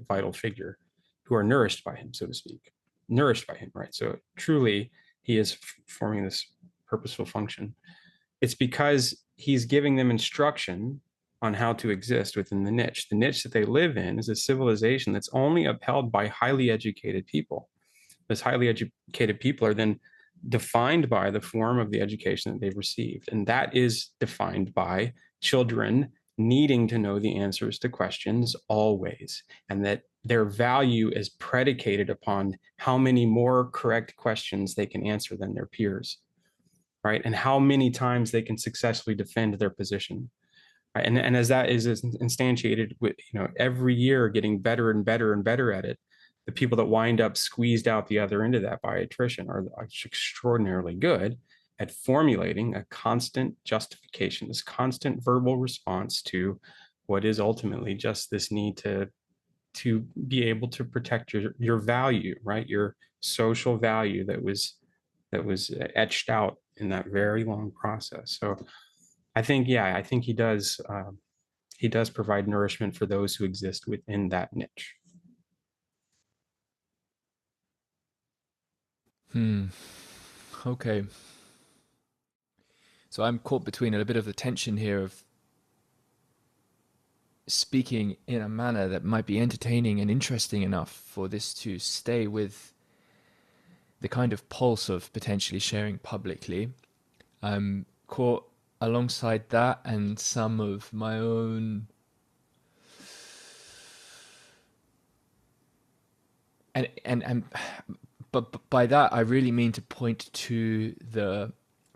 vital figure, who are nourished by him, so to speak, right? So truly, he is forming this purposeful function. It's because he's giving them instruction on how to exist within the niche. The niche that they live in is a civilization that's only upheld by highly educated people. Those highly educated people are then defined by the form of the education that they've received. And that is defined by children needing to know the answers to questions always, and that their value is predicated upon how many more correct questions they can answer than their peers, right? And how many times they can successfully defend their position. Right? And as that is instantiated with, every year getting better and better and better at it, the people that wind up squeezed out the other end of that by attrition are extraordinarily good at formulating a constant justification, this constant verbal response to what is ultimately just this need to be able to protect your value, right? Your social value that was etched out in that very long process. So I think he does provide nourishment for those who exist within that niche.
Okay. So I'm caught between a bit of the tension here of speaking in a manner that might be entertaining and interesting enough for this to stay with the kind of pulse of potentially sharing publicly, caught alongside that and some of my own, and but by that I really mean to point to the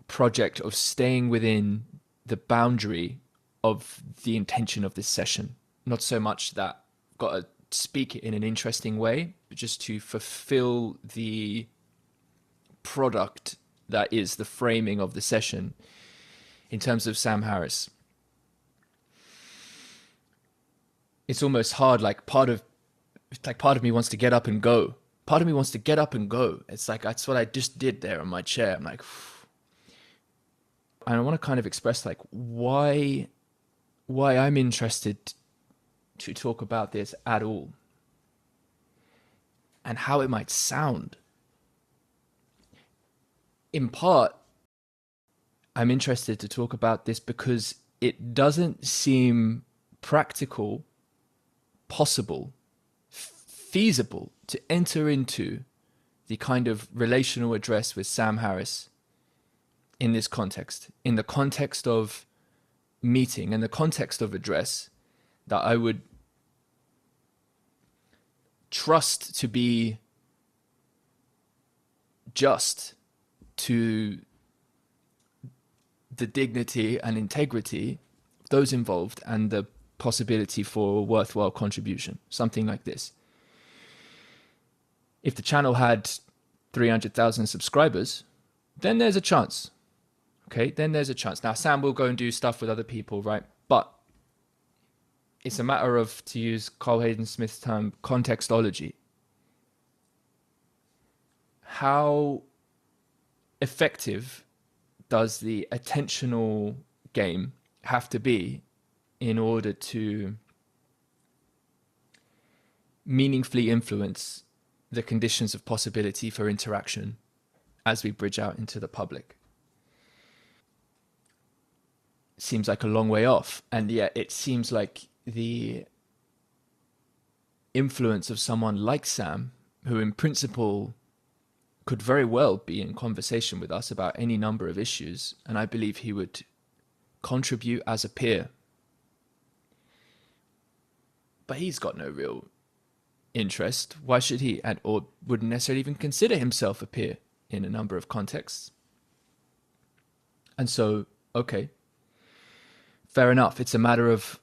project of staying within the boundary of the intention of this session. Not so much that I've got to speak it in an interesting way, but just to fulfill the product that is the framing of the session in terms of Sam Harris. It's almost hard, like part of me wants to get up and go. Part of me wants to get up and go. It's like that's what I just did there on my chair. I'm like, and I want to kind of express like why I'm interested to talk about this at all and how it might sound. In part, I'm interested to talk about this because it doesn't seem practical, possible, feasible to enter into the kind of relational address with Sam Harris in this context, in the context of meeting and the context of address that I would trust to be just to the dignity and integrity of those involved and the possibility for a worthwhile contribution, something like this. If the channel had 300,000 subscribers, then there's a chance. Okay, then there's a chance. Now, Sam will go and do stuff with other people, right? But it's a matter of, to use Carl Hayden Smith's term, contextology. How effective does the attentional game have to be in order to meaningfully influence the conditions of possibility for interaction as we bridge out into the public? Seems like a long way off, and yet it seems like the influence of someone like Sam, who in principle could very well be in conversation with us about any number of issues, and I believe he would contribute as a peer. But he's got no real interest. Why should he? Or wouldn't necessarily even consider himself a peer in a number of contexts. And so, okay, fair enough. It's a matter of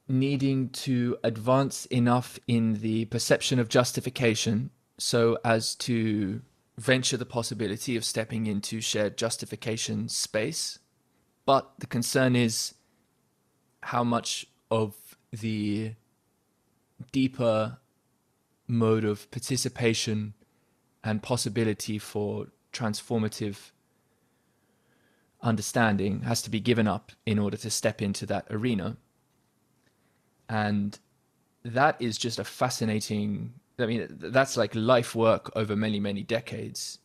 needing to advance enough in the perception of justification so as to venture the possibility of stepping into shared justification space. But the concern is how much of the deeper mode of participation and possibility for transformative understanding has to be given up in order to step into that arena. And that is just a fascinating, I mean, that's like life work over many, many decades.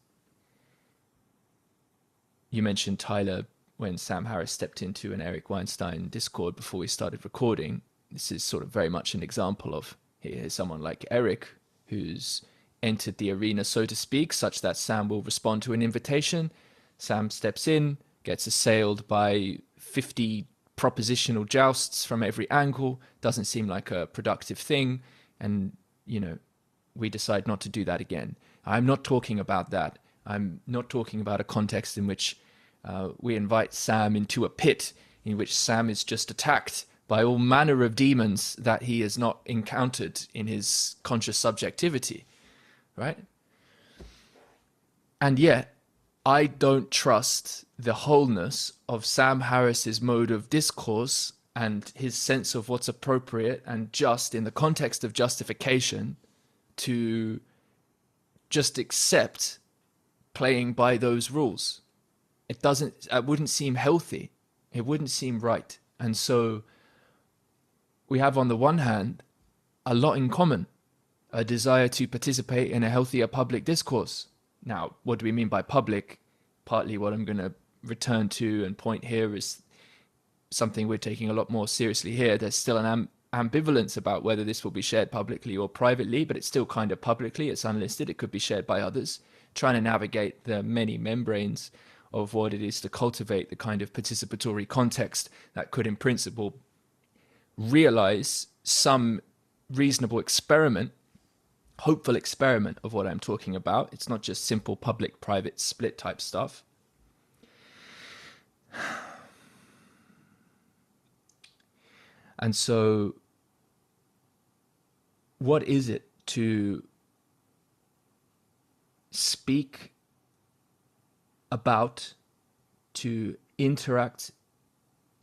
You mentioned Tyler when Sam Harris stepped into an Eric Weinstein Discord before we started recording. This is sort of very much an example of, here's someone like Eric who's entered the arena, so to speak, such that Sam will respond to an invitation. Sam steps in, gets assailed by 50 propositional jousts from every angle, doesn't seem like a productive thing, and, you know, we decide not to do that again. I'm not talking about that. I'm not talking about a context in which we invite Sam into a pit in which Sam is just attacked by all manner of demons that he has not encountered in his conscious subjectivity, right? And yet, I don't trust the wholeness of Sam Harris's mode of discourse and his sense of what's appropriate and just in the context of justification to just accept playing by those rules. It wouldn't seem healthy. It wouldn't seem right. And so we have, on the one hand, a lot in common, a desire to participate in a healthier public discourse. Now, what do we mean by public? Partly what I'm going to return to and point here is something we're taking a lot more seriously here. There's still an ambivalence about whether this will be shared publicly or privately, but it's still kind of publicly. It's unlisted. It could be shared by others. Trying to navigate the many membranes of what it is to cultivate the kind of participatory context that could, in principle, realize some reasonable experiment, hopeful experiment of what I'm talking about. It's not just simple public-private split type stuff. And so what is it to speak about, to interact,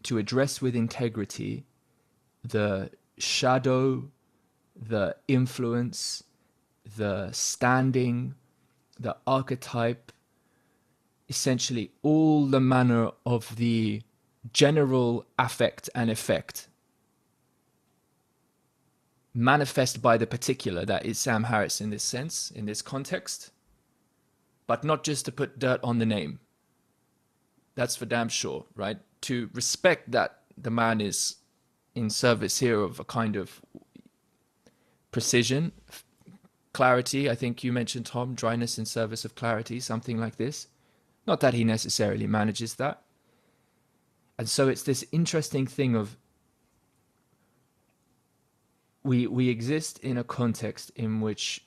to address with integrity the shadow, the influence, the standing, the archetype, essentially all the manner of the general affect and effect manifest by the particular that is Sam Harris in this sense, in this context, but not just to put dirt on the name. That's for damn sure, right? To respect that the man is in service here of a kind of precision, clarity. I think you mentioned, Tom, dryness in service of clarity, something like this. Not that he necessarily manages that. And so it's this interesting thing of we exist in a context in which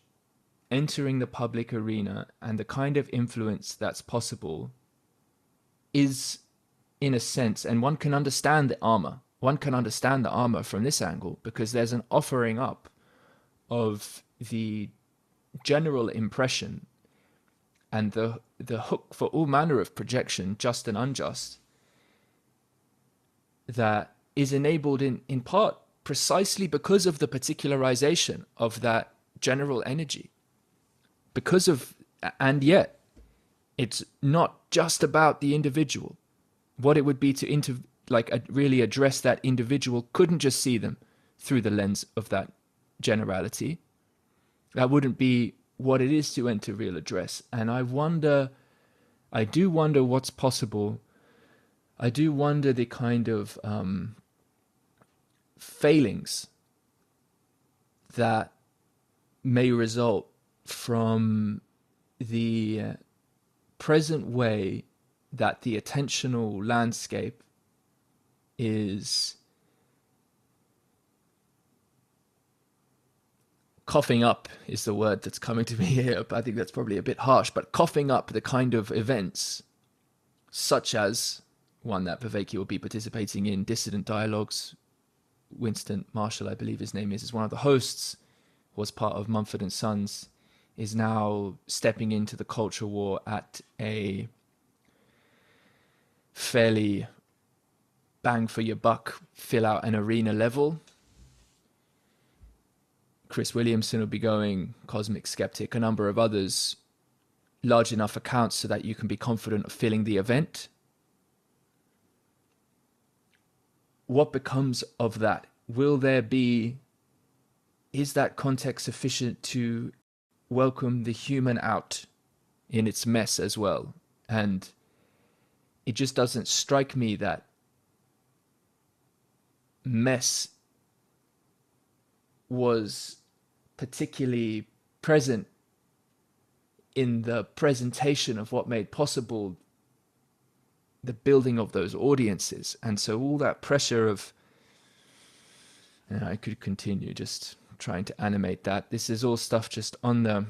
entering the public arena and the kind of influence that's possible is, in a sense, and one can understand the armor. One can understand the armor from this angle because there's an offering up of the general impression and the hook for all manner of projection, just and unjust, that is enabled in part precisely because of the particularization of that general energy. Because of, and yet, it's not just about the individual. What it would be to really address that individual couldn't just see them through the lens of that generality. That wouldn't be what it is to enter real address. And I do wonder what's possible. I do wonder the kind of failings that may result from the present way that the attentional landscape is coughing up is the word that's coming to me here. I think that's probably a bit harsh, but coughing up the kind of events such as one that Viveki will be participating in, Dissident Dialogues. Winston Marshall, I believe his name is one of the hosts, was part of Mumford & Sons, is now stepping into the culture war at a fairly bang for your buck, fill out an arena level. Chris Williamson will be going, Cosmic Skeptic, a number of others, large enough accounts so that you can be confident of filling the event. What becomes of that? Is that context sufficient to welcome the human out in its mess as well? And it just doesn't strike me that mess was particularly present in the presentation of what made possible the building of those audiences. And so all that pressure of, and I could continue just trying to animate that. This is all stuff just on the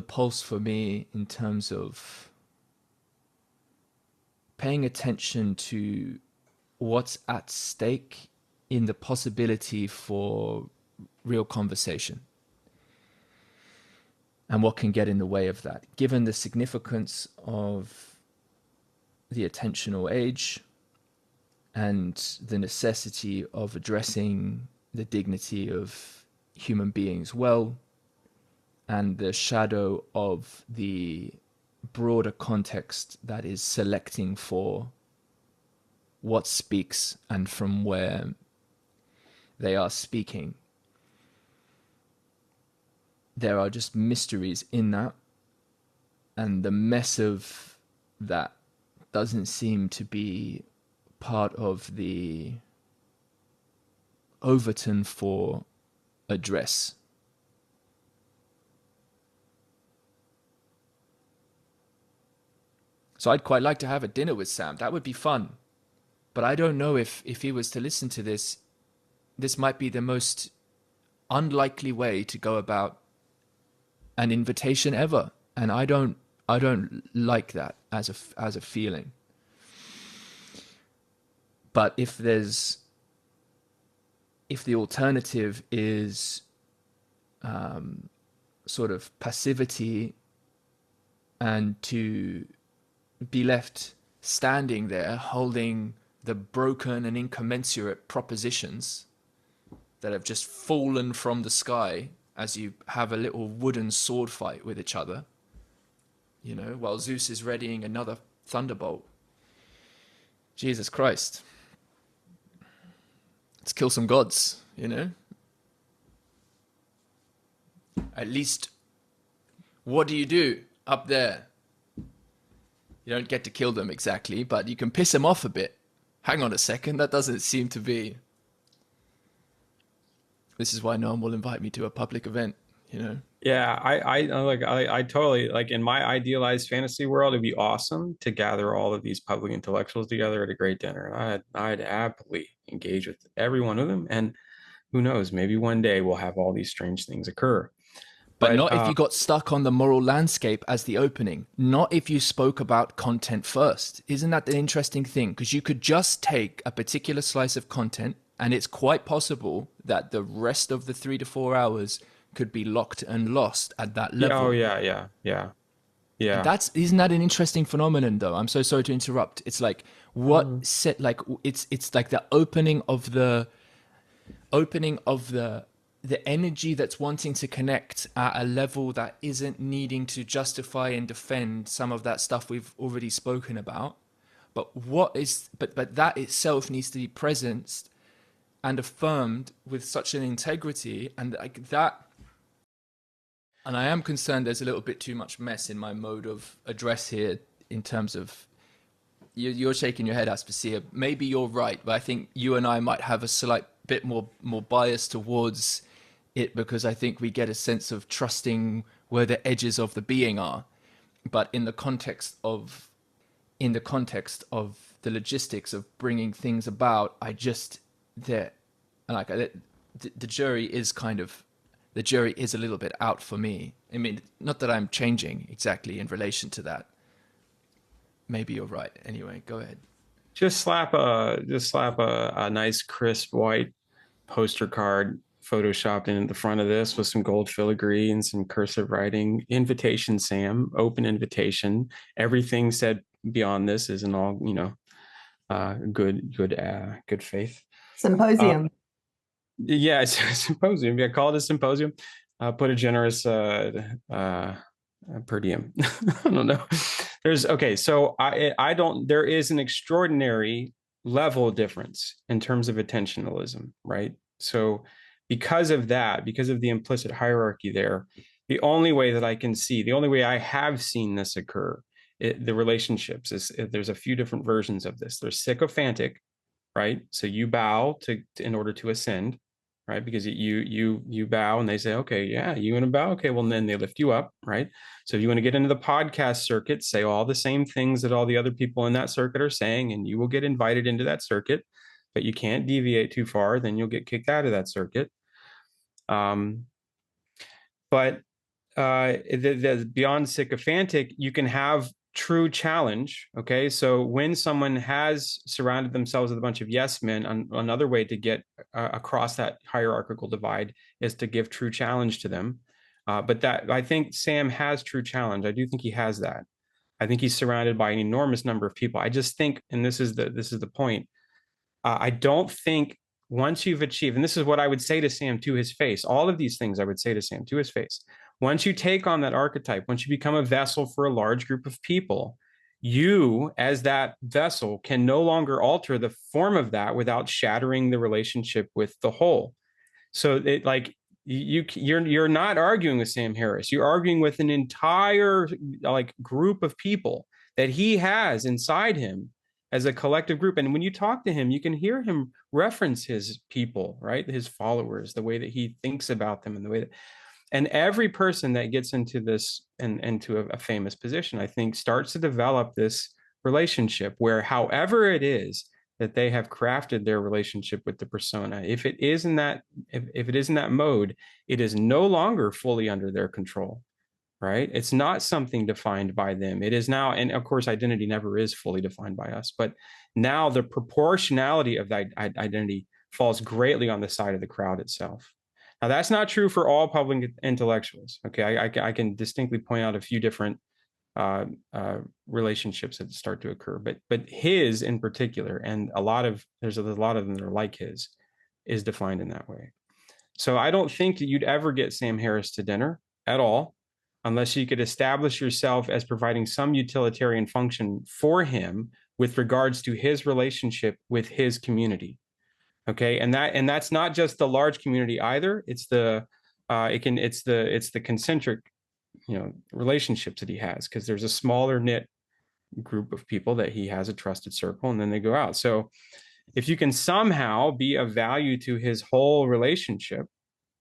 pulse for me in terms of paying attention to what's at stake in the possibility for real conversation and what can get in the way of that, given the significance of the attentional age and the necessity of addressing the dignity of human beings well, and the shadow of the broader context that is selecting for what speaks and from where they are speaking. There are just mysteries in that, and the mess of that doesn't seem to be part of the overton for address. So I'd quite like to have a dinner with Sam. That would be fun. But I don't know if he was to listen to this, this might be the most unlikely way to go about an invitation ever. And I don't like that as a feeling. But if the alternative is sort of passivity and to be left standing there holding the broken and incommensurate propositions that have just fallen from the sky as you have a little wooden sword fight with each other, you know, while Zeus is readying another thunderbolt. Jesus Christ. Let's kill some gods, you know? At least, what do you do up there? You don't get to kill them exactly, but you can piss them off a bit. Hang on a second, that doesn't seem to be... This is why no one will invite me to a public event, you know?
Yeah, I totally, like, in my idealized fantasy world, it'd be awesome to gather all of these public intellectuals together at a great dinner. I'd happily engage with every one of them, and who knows, maybe one day we'll have all these strange things occur.
But not if you got stuck on the moral landscape as the opening. Not if you spoke about content first. Isn't that the interesting thing? Because you could just take a particular slice of content, and it's quite possible that the rest of the 3 to 4 hours could be locked and lost at that level.
Oh yeah.
And isn't that an interesting phenomenon though? I'm so sorry to interrupt. It's like it's like the opening of the energy that's wanting to connect at a level that isn't needing to justify and defend some of that stuff we've already spoken about. But but that itself needs to be presenced and affirmed with such an integrity, and like that. And I am concerned there's a little bit too much mess in my mode of address here in terms of, you're shaking your head, Aspasia. Maybe you're right, but I think you and I might have a slight bit more bias towards it, because I think we get a sense of trusting where the edges of the being are. But in the context of the logistics of bringing things about, the jury is a little bit out for me. I mean, not that I'm changing exactly in relation to that. Maybe you're right. Anyway, go ahead.
Just slap a nice crisp white poster card photoshopped in at the front of this with some gold filigree and some cursive writing. Invitation, Sam. Open invitation. Everything said beyond this is in all, good faith.
Symposium.
Yeah, it's a symposium. Yeah, call it a symposium. Put a generous per diem. I don't know. There is an extraordinary level of difference in terms of attentionalism, right? So because of that, because of the implicit hierarchy there, the only way I have seen this occur, the relationships, is there's a few different versions of this. There's sycophantic, right? So you bow in order to ascend, right? Because you bow and they say, okay, yeah, you want to bow? Okay, well, then they lift you up, right? So if you want to get into the podcast circuit, say all the same things that all the other people in that circuit are saying, and you will get invited into that circuit, but you can't deviate too far, then you'll get kicked out of that circuit. But beyond sycophantic, you can have true challenge. Okay, so when someone has surrounded themselves with a bunch of yes men, another way to get across that hierarchical divide is to give true challenge to them. But that, I think Sam has true challenge. I do think he has that. I think he's surrounded by an enormous number of people. I just think, and this is the point, I don't think once you've achieved, and this is what I would say to Sam to his face, all of these things I would say to Sam to his face. Once you take on that archetype, once you become a vessel for a large group of people, you as that vessel can no longer alter the form of that without shattering the relationship with the whole. So you're not arguing with Sam Harris. You're arguing with an entire group of people that he has inside him as a collective group. And when you talk to him, you can hear him reference his people, right? His followers, the way that he thinks about them, and the way that, and every person that gets into this and into a famous position, I think, starts to develop this relationship where, however it is that they have crafted their relationship with the persona, if it is in that if it is in that mode, it is no longer fully under their control, right? It's not something defined by them. It is now, and of course, identity never is fully defined by us, but now the proportionality of that identity falls greatly on the side of the crowd itself. Now, that's not true for all public intellectuals. Okay, I can distinctly point out a few different relationships that start to occur, but his in particular, and there's a lot of them that are like his, is defined in that way. So I don't think that you'd ever get Sam Harris to dinner at all, unless you could establish yourself as providing some utilitarian function for him with regards to his relationship with his community. Okay, and that's not just the large community either. It's the concentric, relationships that he has, because there's a smaller knit group of people that he has a trusted circle, and then they go out. So if you can somehow be of value to his whole relationship,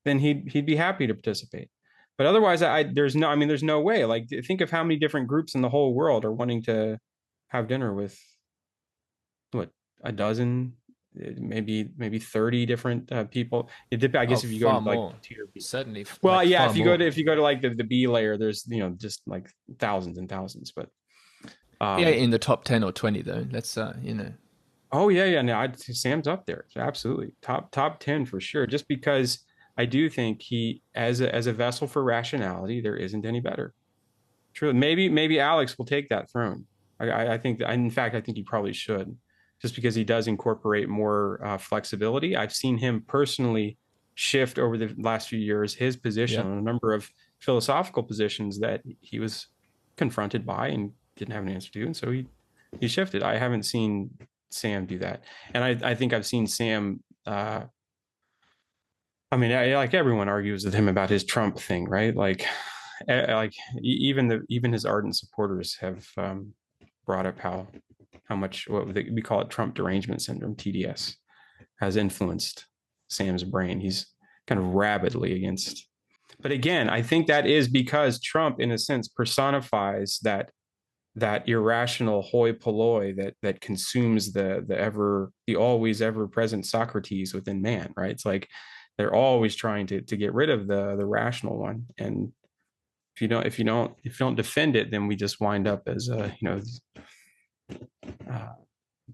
then he'd be happy to participate. But otherwise, there's no way. Like, think of how many different groups in the whole world are wanting to have dinner with, what, a dozen, maybe 30 different people. I guess if you go
far
to like
more.
tier B.
Certainly,
Well,
like
yeah,
far
if you
more.
go to like the B layer, there's just like thousands and thousands. But
Yeah, in the top 10 or 20 though. Let's
oh yeah, no, Sam's up there, absolutely top 10 for sure. Just because I do think he, as a vessel for rationality, there isn't any better. True. Maybe Alex will take that throne. I think that, in fact, I think he probably should, just because he does incorporate more flexibility. I've seen him personally shift over the last few years his position
yeah.
on a number of philosophical positions that he was confronted by and didn't have an answer to, and so he shifted. I haven't seen Sam do that, and I think I've seen Sam. I mean, like everyone argues with him about his Trump thing, right? Like even his ardent supporters have brought up how much we call it Trump derangement syndrome, TDS, has influenced Sam's brain. He's kind of rabidly against. But again, I think that is because Trump, in a sense, personifies that irrational hoi polloi that consumes the always ever present Socrates within man, right? It's like they're always trying to get rid of the rational one, and if you don't defend it, then we just wind up as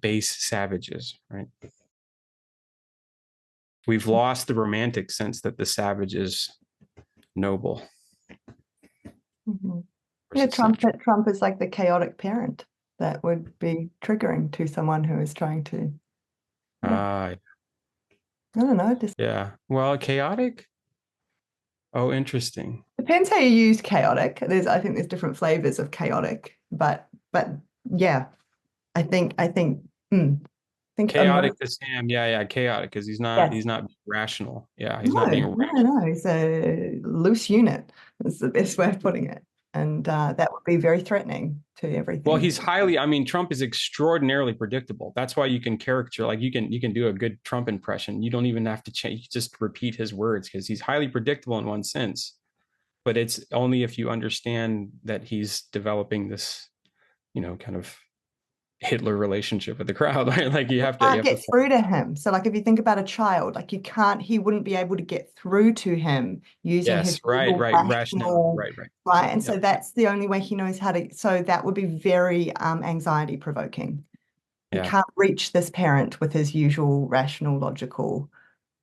base savages, right? We've lost the romantic sense that the savage is noble.
Mm-hmm. Yeah, Trump is like the chaotic parent that would be triggering to someone who is trying to. I don't know.
Yeah. Well, chaotic. Oh, interesting.
Depends how you use chaotic. I think there's different flavors of chaotic, but yeah, I think
Chaotic to Sam. Yeah, chaotic, because he's not rational. Yeah, he's not being rational.
No, he's a loose unit. That's the best way of putting it. And that would be very threatening to everything.
Well, Trump is extraordinarily predictable. That's why you can caricature, like you can do a good Trump impression. You don't even have to change, just repeat his words, because he's highly predictable in one sense. But it's only if you understand that he's developing this, kind of Hitler relationship with the crowd. Like you
can't get through to him. So like if you think about a child, like he wouldn't be able to get through to him using his
rational,
right. And so that's the only way he knows how to. So that would be very anxiety provoking. He can't reach this parent with his usual rational, logical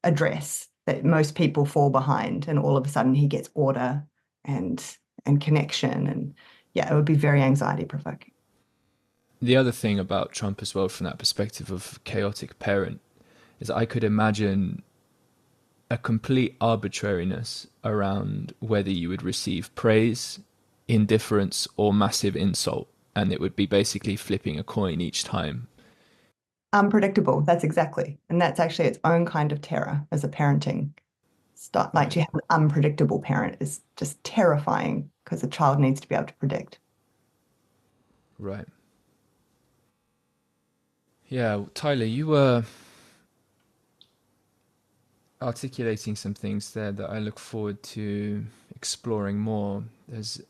address that most people fall behind, and all of a sudden he gets order and connection, and it would be very anxiety provoking.
The other thing about Trump as well, from that perspective of chaotic parent, is I could imagine a complete arbitrariness around whether you would receive praise, indifference, or massive insult, and it would be basically flipping a coin each time.
Unpredictable. That's and that's actually its own kind of terror as a parenting style. Like to have an unpredictable parent is just terrifying, because a child needs to be able to predict.
Right. Yeah, Tyler, you were articulating some things there that I look forward to exploring more. There's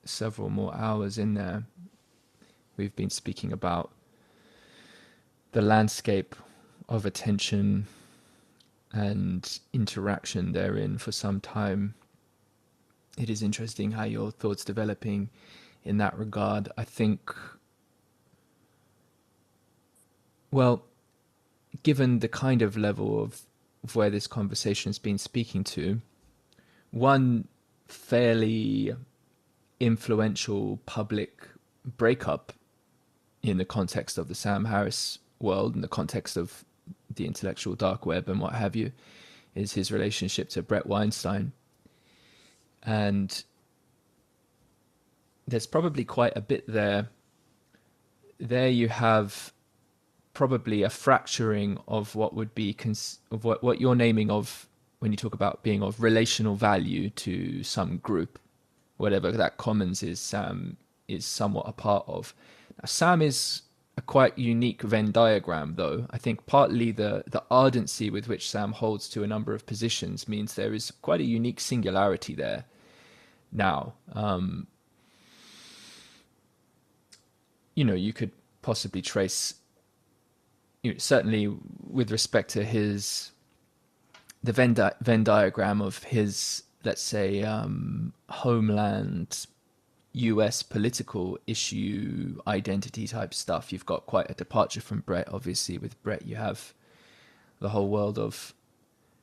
several more hours in there. We've been speaking about the landscape of attention and interaction therein for some time. It is interesting how your thoughts developing in that regard. I think, well, given the kind of level of where this conversation has been speaking to, one fairly influential public breakup in the context of the Sam Harris world, in the context of the intellectual dark web and what have you, is his relationship to Brett Weinstein. And there's probably quite a bit there. There you have probably a fracturing of what would be of what you're naming of when you talk about being of relational value to some group, whatever that commons is. Sam is somewhat a part of. Now, Sam is a quite unique Venn diagram, though. I think partly the ardency with which Sam holds to a number of positions means there is quite a unique singularity there. Now, you could possibly trace, certainly with respect to the Venn diagram of his, let's say, homeland US political issue identity type stuff. You've got quite a departure from Brett. Obviously, with Brett, you have the whole world of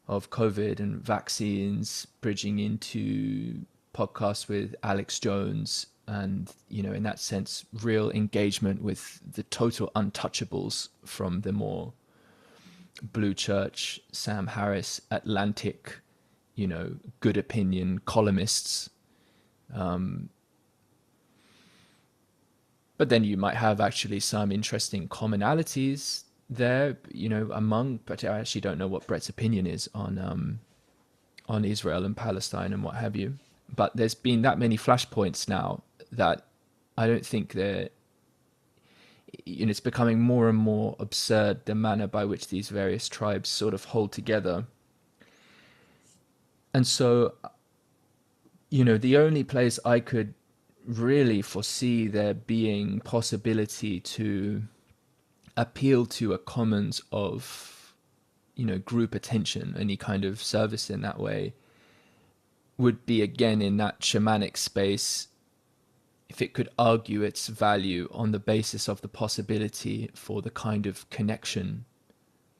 COVID and vaccines bridging into podcasts with Alex Jones, and in that sense, real engagement with the total untouchables from the more blue church, Sam Harris, Atlantic, good opinion columnists. But then you might have actually some interesting commonalities there, but I actually don't know what Brett's opinion is on Israel and Palestine and what have you. But there's been that many flashpoints now that I don't think it's becoming more and more absurd, the manner by which these various tribes sort of hold together. And so, the only place I could really foresee there being possibility to appeal to a commons of, group attention, any kind of service in that way, would be again in that shamanic space, if it could argue its value on the basis of the possibility for the kind of connection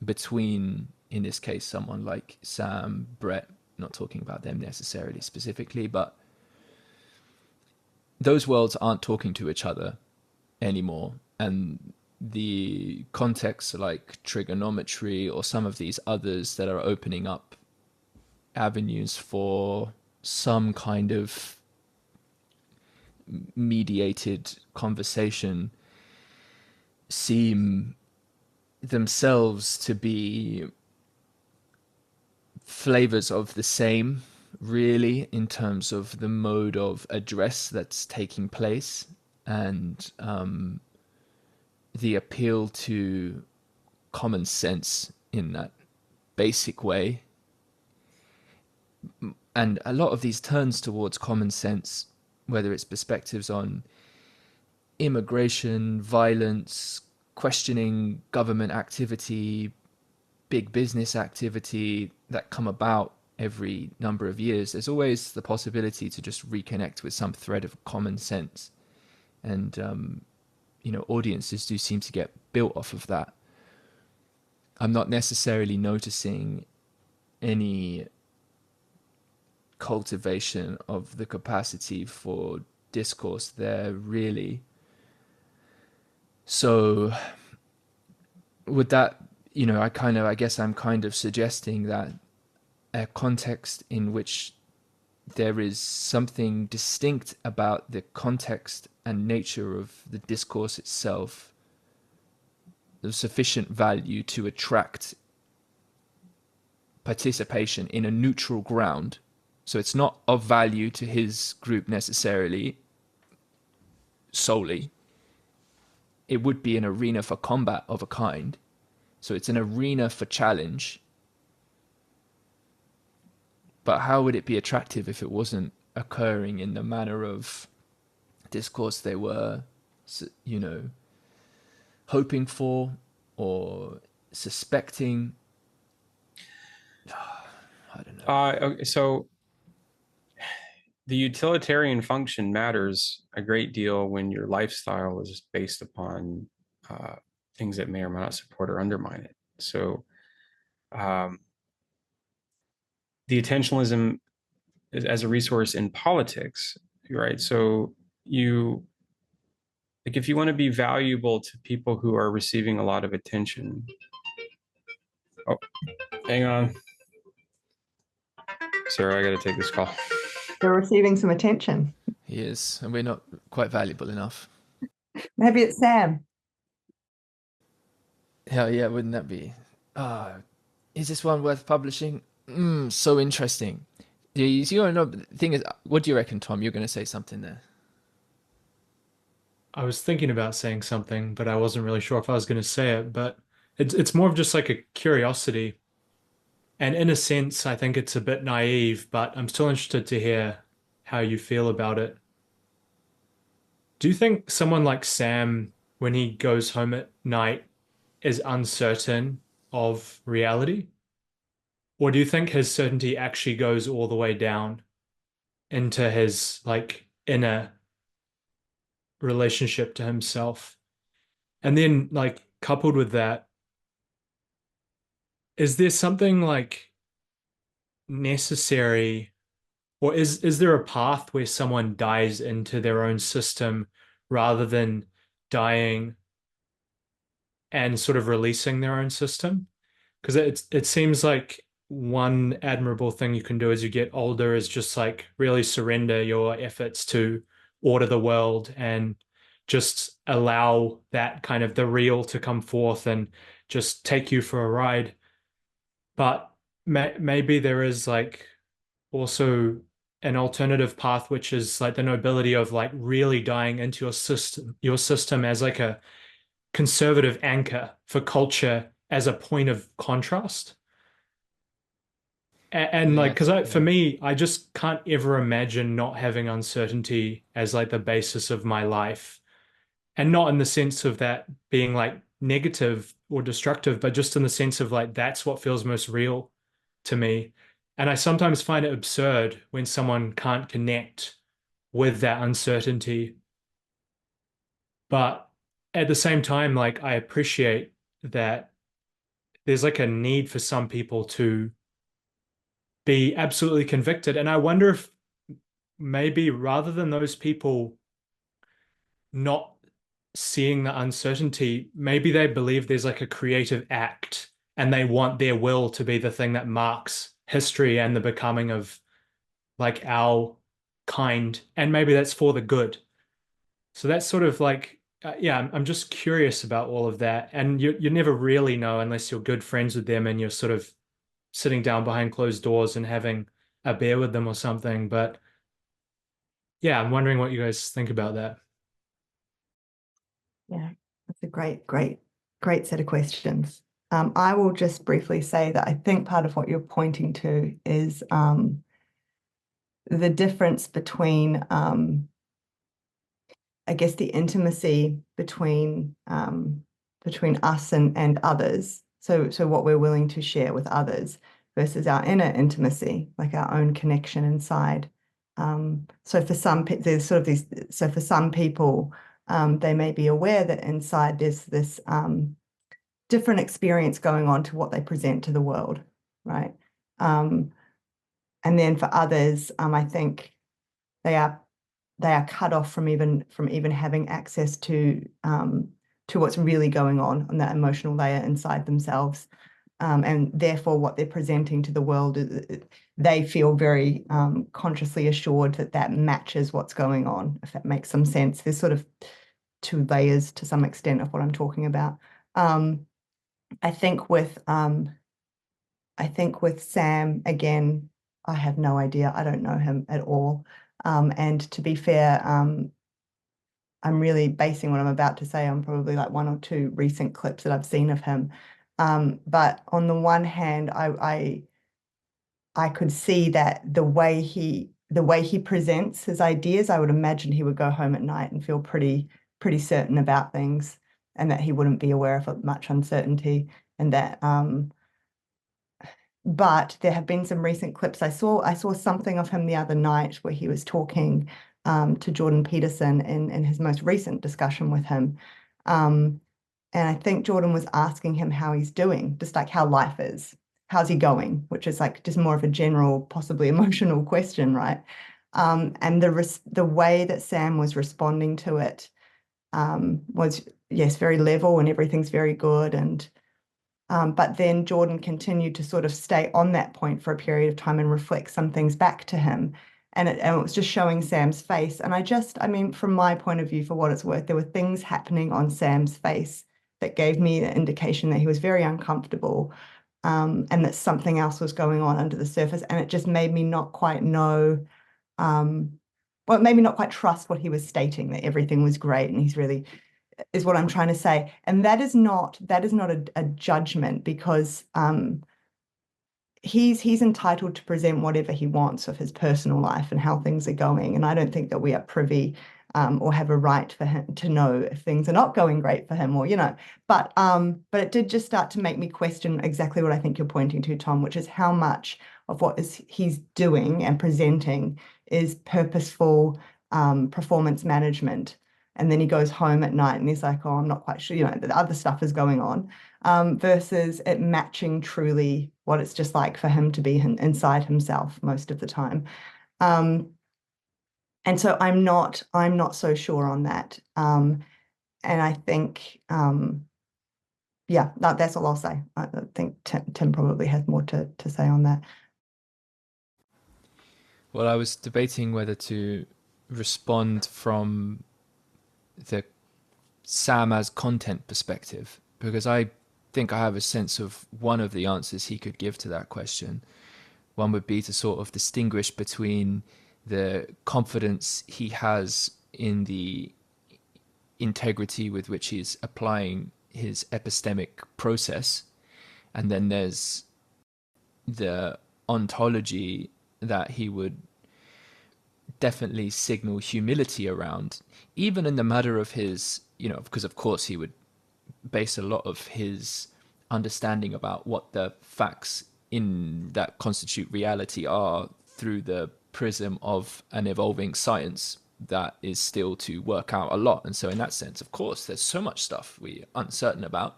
between, in this case, someone like Sam, Brett, not talking about them necessarily specifically, but those worlds aren't talking to each other anymore. And the contexts like trigonometry or some of these others that are opening up avenues for some kind of mediated conversation seem themselves to be flavors of the same, really, in terms of the mode of address that's taking place, and the appeal to common sense in that basic way. And a lot of these turns towards common sense, whether it's perspectives on immigration, violence, questioning government activity, big business activity that come about every number of years, there's always the possibility to just reconnect with some thread of common sense. And, audiences do seem to get built off of that. I'm not necessarily noticing any cultivation of the capacity for discourse there, really. So would that, I guess I'm kind of suggesting that a context in which there is something distinct about the context and nature of the discourse itself, of sufficient value to attract participation in a neutral ground. So it's not of value to his group necessarily, solely. It would be an arena for combat of a kind. So it's an arena for challenge. But how would it be attractive if it wasn't occurring in the manner of discourse they were hoping for or suspecting? I don't know.
Okay, so the utilitarian function matters a great deal when your lifestyle is based upon things that may or may not support or undermine it. So the attentionalism is, as a resource in politics, right? So you like if you want to be valuable to people who are receiving a lot of attention. Oh, hang on. Sorry, I got to take this call.
They're receiving some attention.
He is, and we're not quite valuable enough.
Maybe it's Sam.
Hell yeah, wouldn't that be? Is this one worth publishing? So interesting. The thing is, what do you reckon, Tom? You're going to say something there.
I was thinking about saying something, but I wasn't really sure if I was going to say it. But it's more of just like a curiosity. And in a sense, I think it's a bit naive, but I'm still interested to hear how you feel about it. Do you think someone like Sam, when he goes home at night, is uncertain of reality? Or do you think his certainty actually goes all the way down into his like inner relationship to himself? And then like coupled with that, is there something like necessary, or is there a path where someone dies into their own system rather than dying and sort of releasing their own system? Because it seems like one admirable thing you can do as you get older is just like really surrender your efforts to order the world and just allow that kind of the real to come forth and just take you for a ride. But maybe there is like also an alternative path, which is like the nobility of like really dying into your system as like a conservative anchor for culture as a point of contrast. And like, for me, I just can't ever imagine not having uncertainty as like the basis of my life. And not in the sense of that being like negative or destructive, but just in the sense of like that's what feels most real to me. And I sometimes find it absurd when someone can't connect with that uncertainty. But at the same time, like I appreciate that there's like a need for some people to be absolutely convicted. And I wonder if maybe rather than those people not seeing the uncertainty, maybe they believe there's like a creative act and they want their will to be the thing that marks history and the becoming of like our kind. And maybe that's for the good. So that's sort of like, yeah, I'm just curious about all of that. And you never really know unless you're good friends with them and you're sort of sitting down behind closed doors and having a beer with them or something. But yeah, I'm wondering what you guys think about that.
Yeah, that's a great set of questions. I will just briefly say that I think part of what you're pointing to is the difference between, I guess, the intimacy between us and others. So what we're willing to share with others versus our inner intimacy, like our own connection inside. So for some, there's sort of these. So for some people, they may be aware that inside there's this different experience going on to what they present to the world, right? And then for others, I think they are cut off from even having access to what's really going on that emotional layer inside themselves. And therefore what they're presenting to the world, they feel very consciously assured that matches what's going on, if that makes some sense. There's sort of two layers to some extent of what I'm talking about. I think with Sam, again, I have no idea. I don't know him at all. And to be fair, I'm really basing what I'm about to say on probably like one or two recent clips that I've seen of him. But on the one hand, I could see that the way he presents his ideas, I would imagine he would go home at night and feel pretty pretty certain about things, and that he wouldn't be aware of much uncertainty, and that but there have been some recent clips. I saw something of him the other night where he was talking to Jordan Peterson in his most recent discussion with him. And I think Jordan was asking him how he's doing, just like how life is. How's he going? Which is like just more of a general, possibly emotional question, right? And the way that Sam was responding to it was, yes, very level and everything's very good. And but then Jordan continued to sort of stay on that point for a period of time and reflect some things back to him. And it was just showing Sam's face. And I mean, from my point of view, for what it's worth, there were things happening on Sam's face that gave me the indication that he was very uncomfortable, and that something else was going on under the surface. And it just made me not quite know, well, it made me not quite trust what he was stating, that everything was great and he's really, is what I'm trying to say. And that is not a judgment, because he's entitled to present whatever he wants of his personal life and how things are going. And I don't think that we are privy or have a right for him to know if things are not going great for him, or, but it did just start to make me question exactly what I think you're pointing to, Tom, which is how much of what he's doing and presenting is purposeful performance management. And then he goes home at night and he's like, oh, I'm not quite sure, the other stuff is going on, versus it matching truly what it's just like for him to be inside himself most of the time. And so I'm not so sure on that. And I think, yeah, that's all I'll say. I think Tim probably has more to say on that.
Well, I was debating whether to respond from the Sam as content perspective, because I think I have a sense of one of the answers he could give to that question. One would be to sort of distinguish between the confidence he has in the integrity with which he's applying his epistemic process, and then there's the ontology that he would definitely signal humility around, even in the matter of his, because of course he would base a lot of his understanding about what the facts in that constitute reality are through the prism of an evolving science that is still to work out a lot. And so in that sense, of course, there's so much stuff we're uncertain about.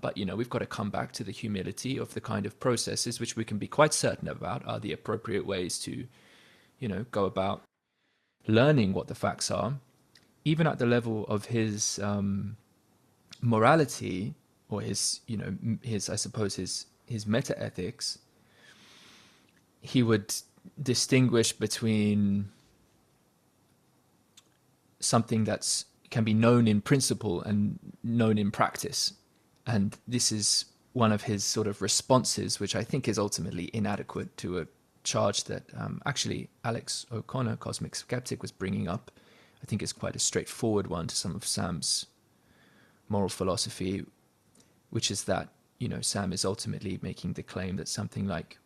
But, we've got to come back to the humility of the kind of processes which we can be quite certain about are the appropriate ways to, go about learning what the facts are. Even at the level of his morality, or his, I suppose his meta ethics, he would distinguish between something that's can be known in principle and known in practice. And this is one of his sort of responses, which I think is ultimately inadequate to a charge that actually Alex O'Connor, Cosmic Skeptic, was bringing up. I think it's quite a straightforward one to some of Sam's moral philosophy, which is that, Sam is ultimately making the claim that something like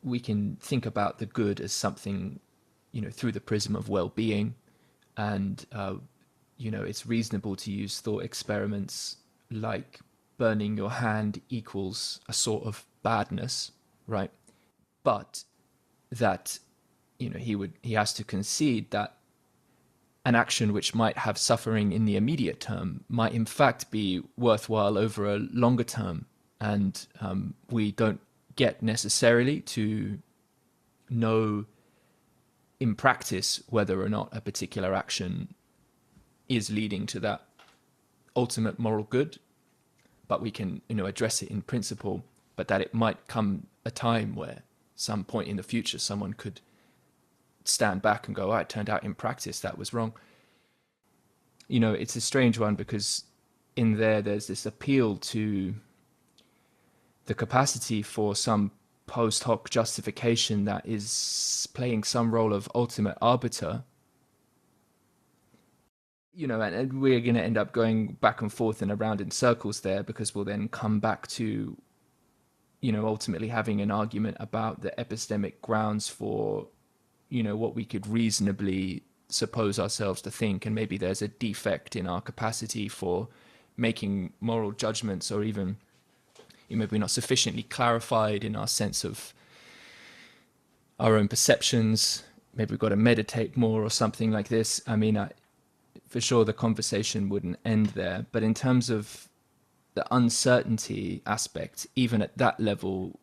we can think about the good as something, through the prism of well-being, and, it's reasonable to use thought experiments like burning your hand equals a sort of badness, right? But that, he has to concede that an action which might have suffering in the immediate term might in fact be worthwhile over a longer term. And we don't get necessarily to know in practice whether or not a particular action is leading to that ultimate moral good, but we can, address it in principle, but that it might come a time where some point in the future someone could stand back and go, it turned out in practice that was wrong. It's a strange one, because in there's this appeal to the capacity for some post hoc justification that is playing some role of ultimate arbiter. And we're going to end up going back and forth and around in circles there, because we'll then come back to, ultimately having an argument about the epistemic grounds for, what we could reasonably suppose ourselves to think, and maybe there's a defect in our capacity for making moral judgments, or even maybe we're not sufficiently clarified in our sense of our own perceptions. Maybe we've got to meditate more or something like this. I mean, for sure the conversation wouldn't end there, but in terms of the uncertainty aspect, even at that level,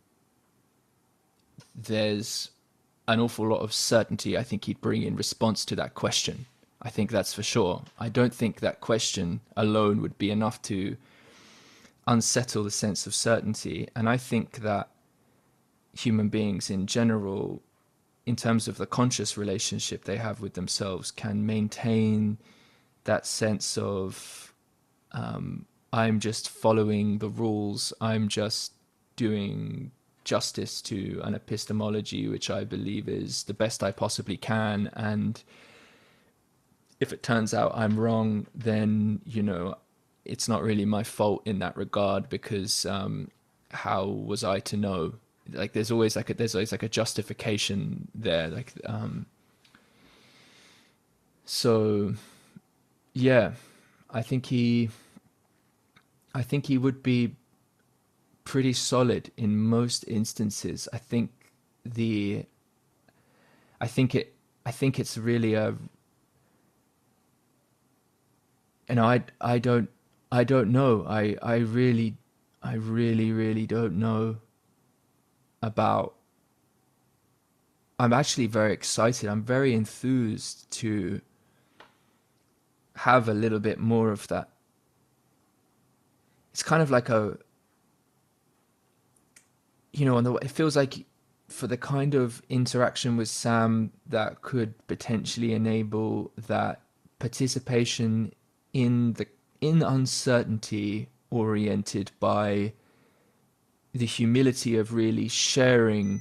there's an awful lot of certainty I think he'd bring in response to that question. I think that's for sure. I don't think that question alone would be enough to unsettle the sense of certainty. And I think that human beings in general, in terms of the conscious relationship they have with themselves, can maintain that sense of I'm just following the rules, I'm just doing justice to an epistemology which I believe is the best I possibly can, and if it turns out I'm wrong, then it's not really my fault in that regard, because how was I to know? Like there's always like a justification there, like so yeah, I think he would be pretty solid in most instances. I think it's really a, I don't know. I really don't know about. I'm actually very excited. I'm very enthused to have a little bit more of that. It's kind of like it feels like for the kind of interaction with Sam that could potentially enable that participation in uncertainty, oriented by the humility of really sharing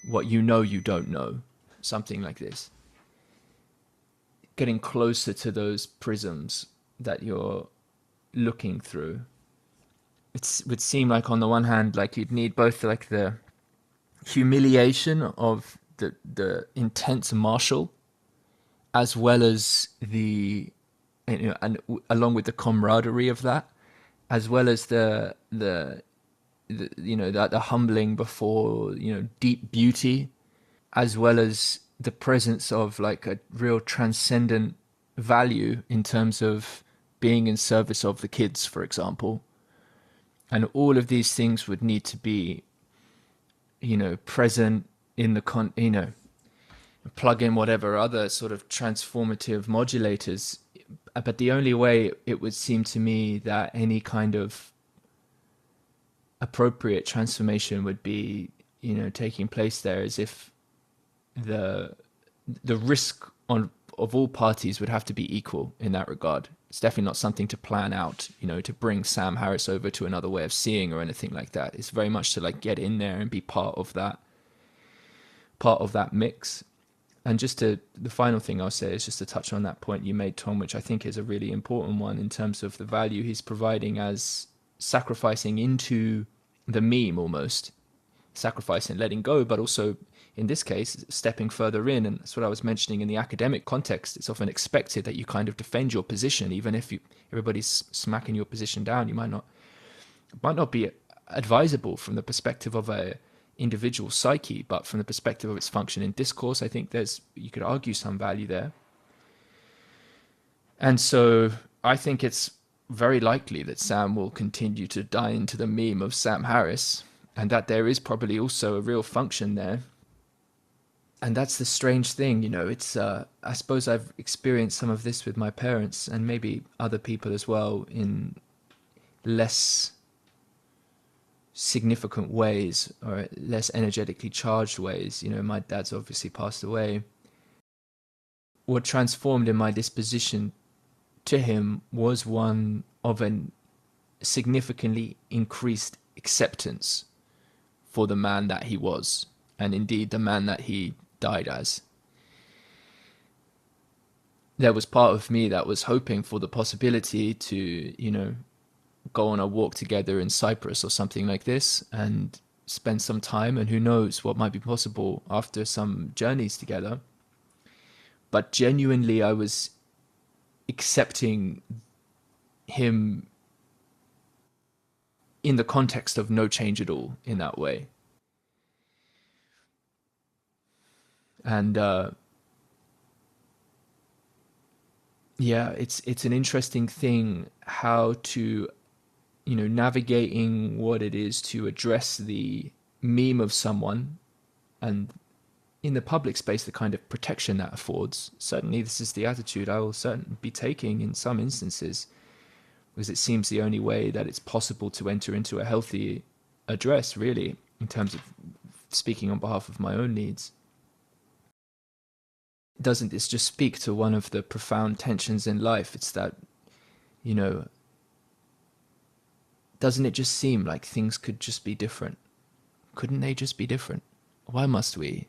what you don't know, something like this. Getting closer to those prisms that you're looking through. It would seem like on the one hand, like you'd need both like the humiliation of the intense martial, as well as the and along with the camaraderie of that, as well as the humbling before deep beauty, as well as the presence of like a real transcendent value in terms of being in service of the kids, for example. And all of these things would need to be, present in the plug in whatever other sort of transformative modulators. But the only way it would seem to me that any kind of appropriate transformation would be, taking place there is if the risk of all parties would have to be equal in that regard. It's definitely not something to plan out, to bring Sam Harris over to another way of seeing or anything like that. It's very much to like get in there and be part of that mix. And the final thing I'll say is just to touch on that point you made, Tom, which I think is a really important one in terms of the value he's providing as sacrificing into the meme, almost sacrificing, letting go, but also in this case stepping further in. And that's what I was mentioning in the academic context. It's often expected that you kind of defend your position, even if everybody's smacking your position down. It might not be advisable from the perspective of a individual psyche, but from the perspective of its function in discourse, I think you could argue some value there. And so I think it's very likely that Sam will continue to die into the meme of Sam Harris, and that there is probably also a real function there. And that's the strange thing, it's I suppose I've experienced some of this with my parents and maybe other people as well in less significant ways or less energetically charged ways. My dad's obviously passed away. What transformed in my disposition to him was one of a significantly increased acceptance for the man that he was, and indeed the man that he died as. There was part of me that was hoping for the possibility to, go on a walk together in Cyprus or something like this and spend some time, and who knows what might be possible after some journeys together. but genuinely I was accepting him in the context of no change at all in that way. And yeah, it's an interesting thing how to, navigating what it is to address the meme of someone, and in the public space, the kind of protection that affords. Certainly, this is the attitude I will certainly be taking in some instances, because it seems the only way that it's possible to enter into a healthy address, really, in terms of speaking on behalf of my own needs. Doesn't this just speak to one of the profound tensions in life? It's that, doesn't it just seem like things could just be different? Couldn't they just be different? Why must we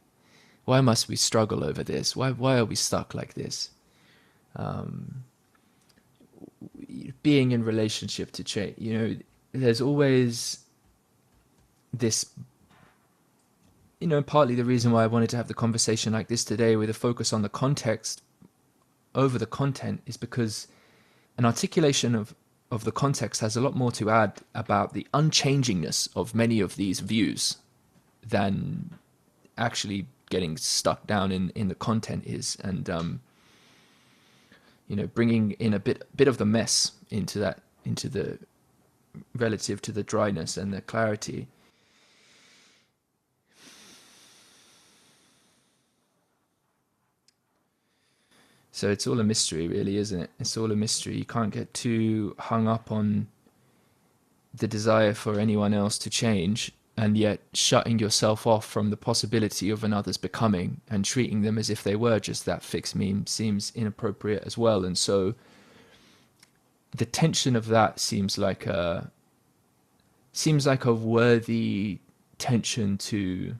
struggle over this? Why are we stuck like this? Being in relationship to change, there's always this, partly the reason why I wanted to have the conversation like this today with a focus on the context over the content is because an articulation of the context has a lot more to add about the unchangingness of many of these views than actually getting stuck down in the content is, and bringing in a bit of the mess into the relative to the dryness and the clarity. So it's all a mystery, really, isn't it? It's all a mystery. You can't get too hung up on the desire for anyone else to change, and yet shutting yourself off from the possibility of another's becoming and treating them as if they were just that fixed meme seems inappropriate as well. And so the tension of that seems like a worthy tension to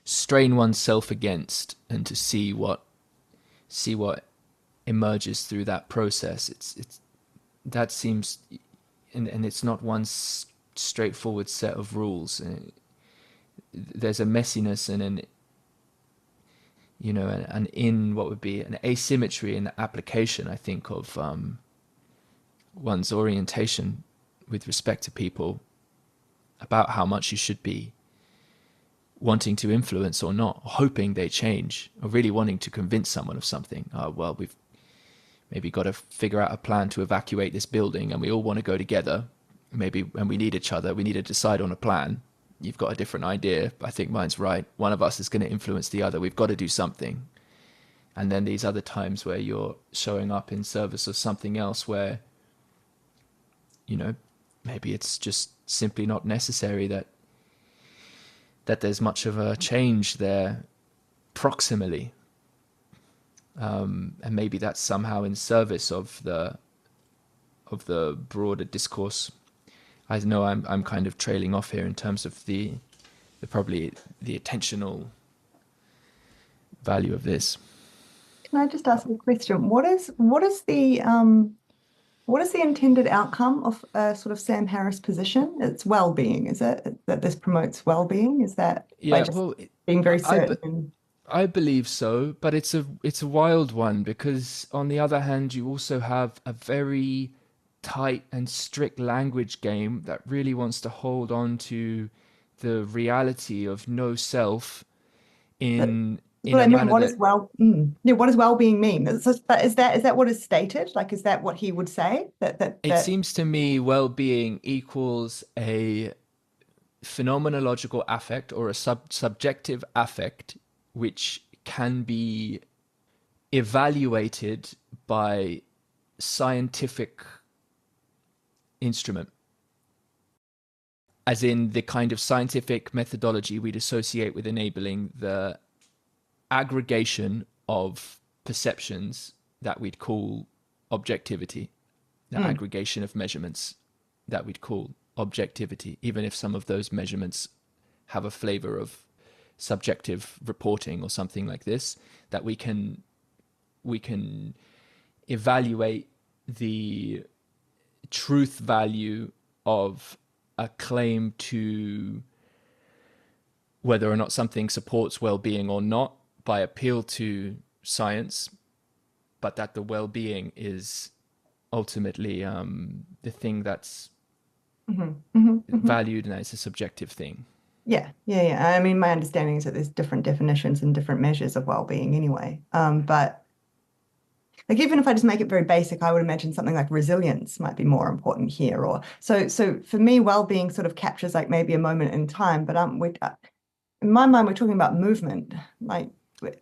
strain oneself against, and to see what emerges through that process. That seems, and it's not one straightforward set of rules. There's a messiness and what would be an asymmetry in the application, I think, of one's orientation with respect to people, about how much you should be wanting to influence or not, or hoping they change, or really wanting to convince someone of something. Well, we've maybe got to figure out a plan to evacuate this building, and we all want to go together. Maybe when we need each other, we need to decide on a plan. You've got a different idea. I think mine's right. One of us is going to influence the other. We've got to do something. And then these other times where you're showing up in service of something else, where, maybe it's just simply not necessary that there's much of a change there proximally. And maybe that's somehow in service of the broader discourse. I know I'm kind of trailing off here in terms of the probably the attentional value of this.
Can I just ask a question? What is the intended outcome of a sort of Sam Harris position? It's well-being, is it? That this promotes well-being? Is that by just being very certain?
I believe so, but it's a wild one, because on the other hand, you also have a very tight and strict language game that really wants to hold on to the reality of no self in
But I mean, what
does
what does well-being mean? Is that what is stated? Like, is that what he would say?
It seems to me well-being equals a phenomenological affect, or a subjective affect, which can be evaluated by scientific instrument, as in the kind of scientific methodology we'd associate with enabling the aggregation of perceptions that we'd call objectivity, the aggregation of measurements that we'd call objectivity, even if some of those measurements have a flavor of subjective reporting or something like this, that we can evaluate the truth value of a claim to whether or not something supports well-being or not by appeal to science, but that the well-being is ultimately the thing that's valued, and it's a subjective thing.
Yeah. I mean, my understanding is that there's different definitions and different measures of well-being anyway. But like, even if I just make it very basic, I would imagine something like resilience might be more important here. Or so for me, well-being sort of captures like maybe a moment in time. But in my mind, we're talking about movement. Like,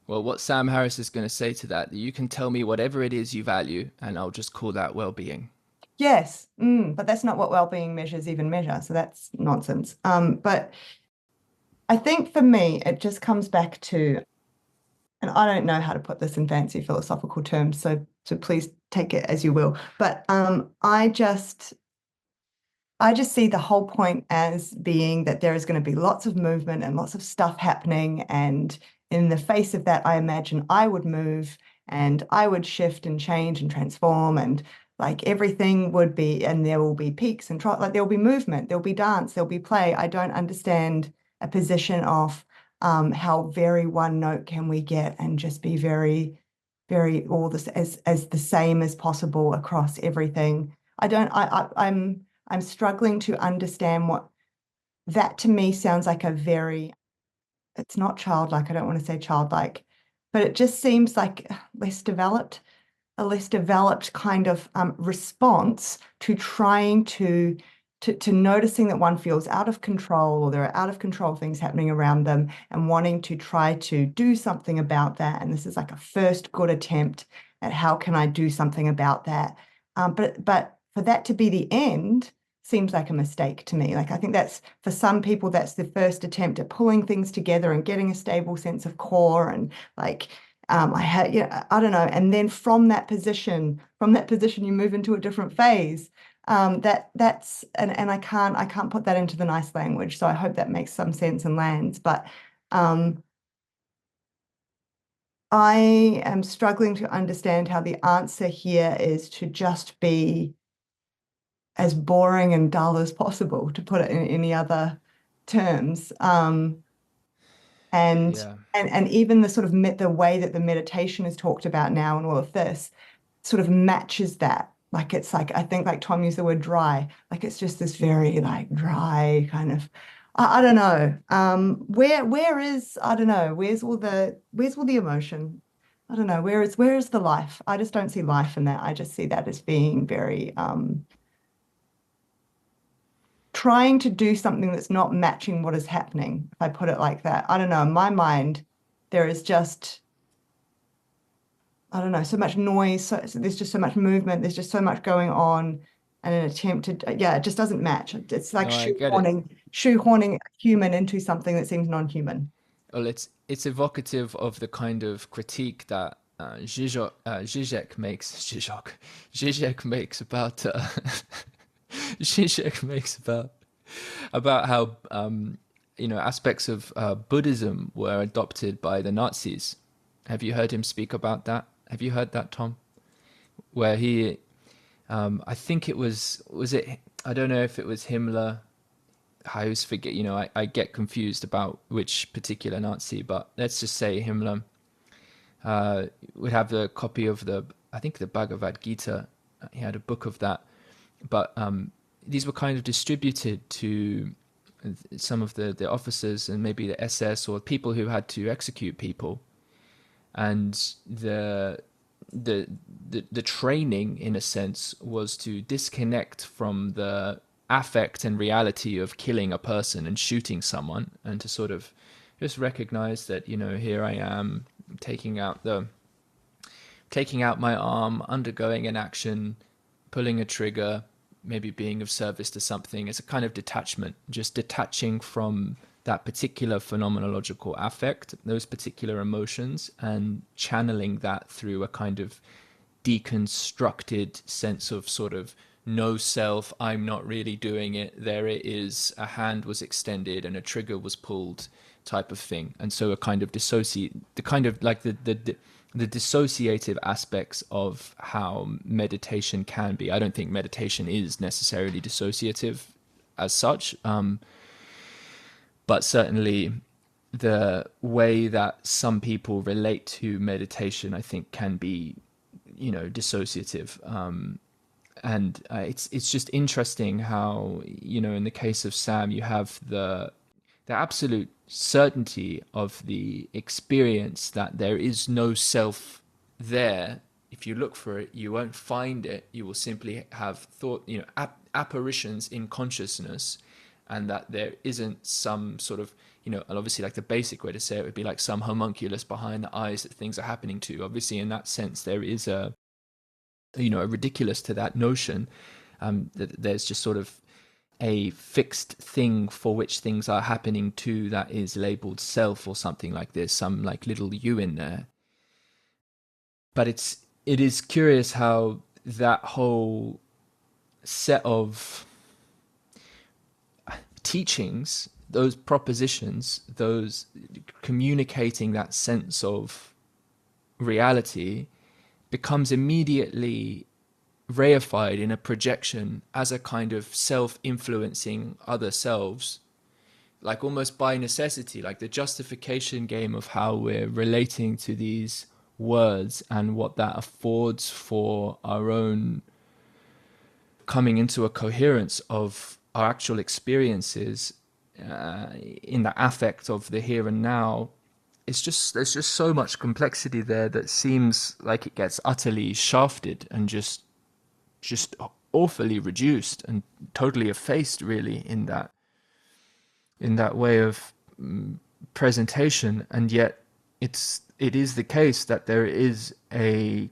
well, what Sam Harris is going to say to that, you can tell me whatever it is you value, and I'll just call that well-being.
Yes, but that's not what well-being measures even measure. So that's nonsense. But I think for me, it just comes back to, and I don't know how to put this in fancy philosophical terms, so please take it as you will. But I just see the whole point as being that there is going to be lots of movement and lots of stuff happening. And in the face of that, I imagine I would move and I would shift and change and transform, and like everything would be, and there will be peaks and troughs, like there will be movement, there'll be dance, there'll be play. I don't understand a position of how very one note can we get and just be very, very all this as the same as possible across everything. I'm struggling to understand what that to me sounds like it's not childlike, I don't want to say childlike, but it just seems like a less developed kind of response to trying to noticing that one feels out of control, or there are out of control things happening around them, and wanting to try to do something about that. And this is like a first good attempt at how can I do something about that. But for that to be the end seems like a mistake to me. Like, I think that's, for some people, that's the first attempt at pulling things together and getting a stable sense of core, and like I don't know. And then from that position, you move into a different phase. That's and I can't put that into the nice language. So I hope that makes some sense and lands. But I am struggling to understand how the answer here is to just be as boring and dull as possible, to put it in any other terms. And
Yeah.
and even the sort of the way that the meditation is talked about now and all of this sort of matches that. Like, it's like, I think like Tom used the word dry, like it's just this very like dry kind of, I don't know. Where is, I don't know, where's all the emotion? I don't know, where is the life? I just don't see life in that. I just see that as being very trying to do something that's not matching what is happening, if I put it like that. I don't know. In my mind, there is just, I don't know, so much noise. So there's just so much movement. There's just so much going on, and an attempt to, yeah, it just doesn't match. It's like
No, I get it.
shoehorning a human into something that seems non-human.
Well, it's evocative of the kind of critique that Zizek makes. Zizek makes about Zizek makes about how aspects of Buddhism were adopted by the Nazis. Have you heard him speak about that? Have you heard that, Tom? Where he, I think it was it? I don't know if it was Himmler. I always forget. I get confused about which particular Nazi, but let's just say Himmler would have the copy of I think the Bhagavad Gita. He had a book of that, but these were kind of distributed to some of the officers and maybe the SS or people who had to execute people, and the training, in a sense, was to disconnect from the affect and reality of killing a person and shooting someone, and to sort of just recognize that, here I am taking out my arm, undergoing an action, pulling a trigger, maybe being of service to something. It's a kind of detachment, just detaching from that particular phenomenological affect, those particular emotions, and channeling that through a kind of deconstructed sense of sort of no self, I'm not really doing it, there it is, a hand was extended and a trigger was pulled type of thing. And so a kind of the kind of like the dissociative aspects of how meditation can be. I don't think meditation is necessarily dissociative as such, but certainly the way that some people relate to meditation, I think, can be, dissociative. And it's just interesting how, in the case of Sam, you have the absolute certainty of the experience that there is no self there. If you look for it, you won't find it. You will simply have thought, apparitions in consciousness, and that there isn't some sort of, and obviously, like, the basic way to say it would be like some homunculus behind the eyes that things are happening to. Obviously, in that sense, there is a ridiculous to that notion, that there's just sort of a fixed thing for which things are happening to that is labeled self or something like this, some like little you in there. But it is curious how that whole set of teachings, those propositions, those communicating that sense of reality, becomes immediately reified in a projection as a kind of self-influencing other selves, like almost by necessity, like the justification game of how we're relating to these words and what that affords for our own coming into a coherence of our actual experiences in the affect of the here and now. There's just so much complexity there that seems like it gets utterly shafted and just awfully reduced and totally effaced, really, in that way of presentation. And yet it is the case that there is a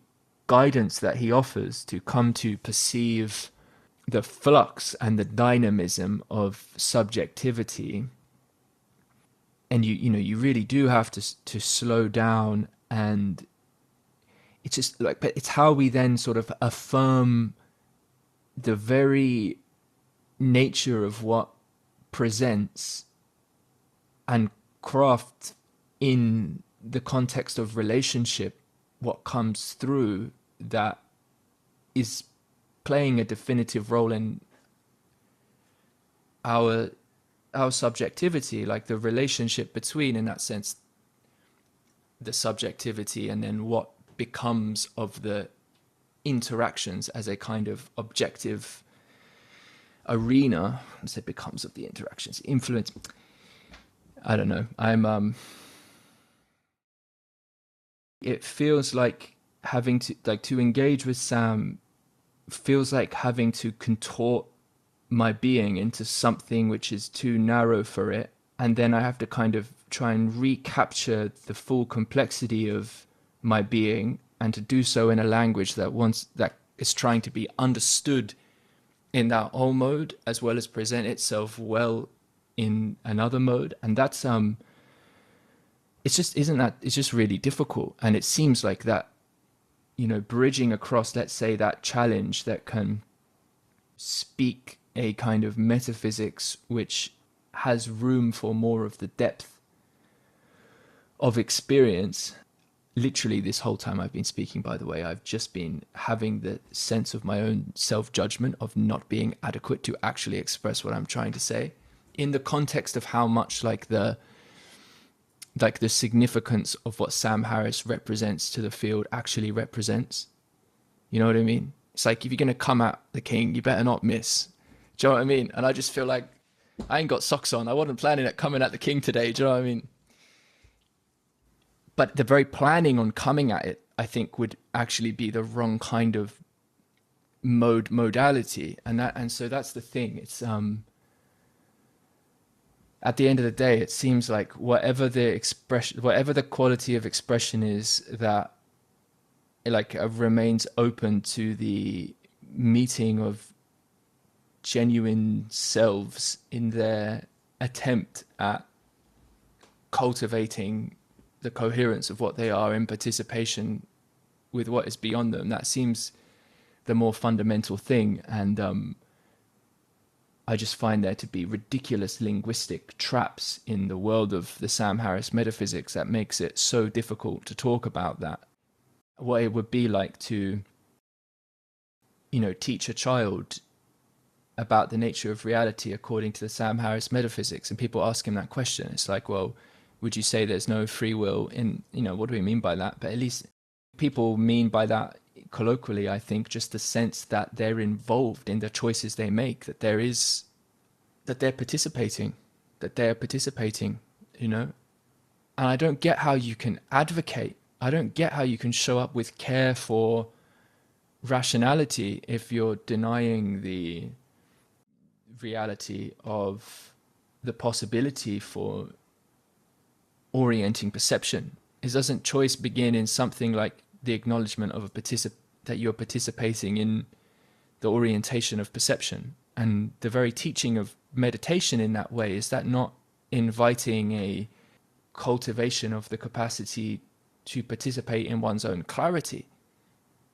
guidance that he offers to come to perceive the flux and the dynamism of subjectivity. And you really do have to slow down, and it's just like, but it's how we then sort of affirm the very nature of what presents and craft in the context of relationship what comes through that is playing a definitive role in our subjectivity, like the relationship between, in that sense, the subjectivity and then what becomes of the interactions as a kind of objective arena. I say becomes of the interactions, influence. I don't know. It feels like having to engage with Sam feels like having to contort my being into something which is too narrow for it, and then I have to kind of try and recapture the full complexity of my being, and to do so in a language that is trying to be understood in that whole mode, as well as present itself well in another mode. And that's it's just really difficult. And it seems like that, bridging across, let's say, that challenge that can speak a kind of metaphysics which has room for more of the depth of experience. Literally this whole time I've been speaking, by the way, I've just been having the sense of my own self-judgment of not being adequate to actually express what I'm trying to say in the context of how much like the significance of what Sam Harris represents to the field actually represents. You know what I mean? It's like, if you're going to come at the king, you better not miss. Do you know what I mean? And I just feel like I ain't got socks on. I wasn't planning at coming at the king today. Do you know what I mean? But the very planning on coming at it, I think, would actually be the wrong kind of modality. And so that's the thing. It's at the end of the day, it seems like whatever the quality of expression is that remains open to the meeting of genuine selves in their attempt at cultivating the coherence of what they are in participation with what is beyond them. That seems the more fundamental thing. And I just find there to be ridiculous linguistic traps in the world of the Sam Harris metaphysics that makes it so difficult to talk about that. What it would be like to, teach a child about the nature of reality according to the Sam Harris metaphysics, and people ask him that question. It's like, well, would you say there's no free will in, what do we mean by that? But at least people mean by that colloquially, I think, just the sense that they're involved in the choices they make, that they're participating, And I don't get how you can advocate. I don't get how you can show up with care for rationality if you're denying the reality of the possibility for orienting perception. Doesn't choice begin in something like the acknowledgement of that you're participating in the orientation of perception? And the very teaching of meditation in that way, is that not inviting a cultivation of the capacity to participate in one's own clarity,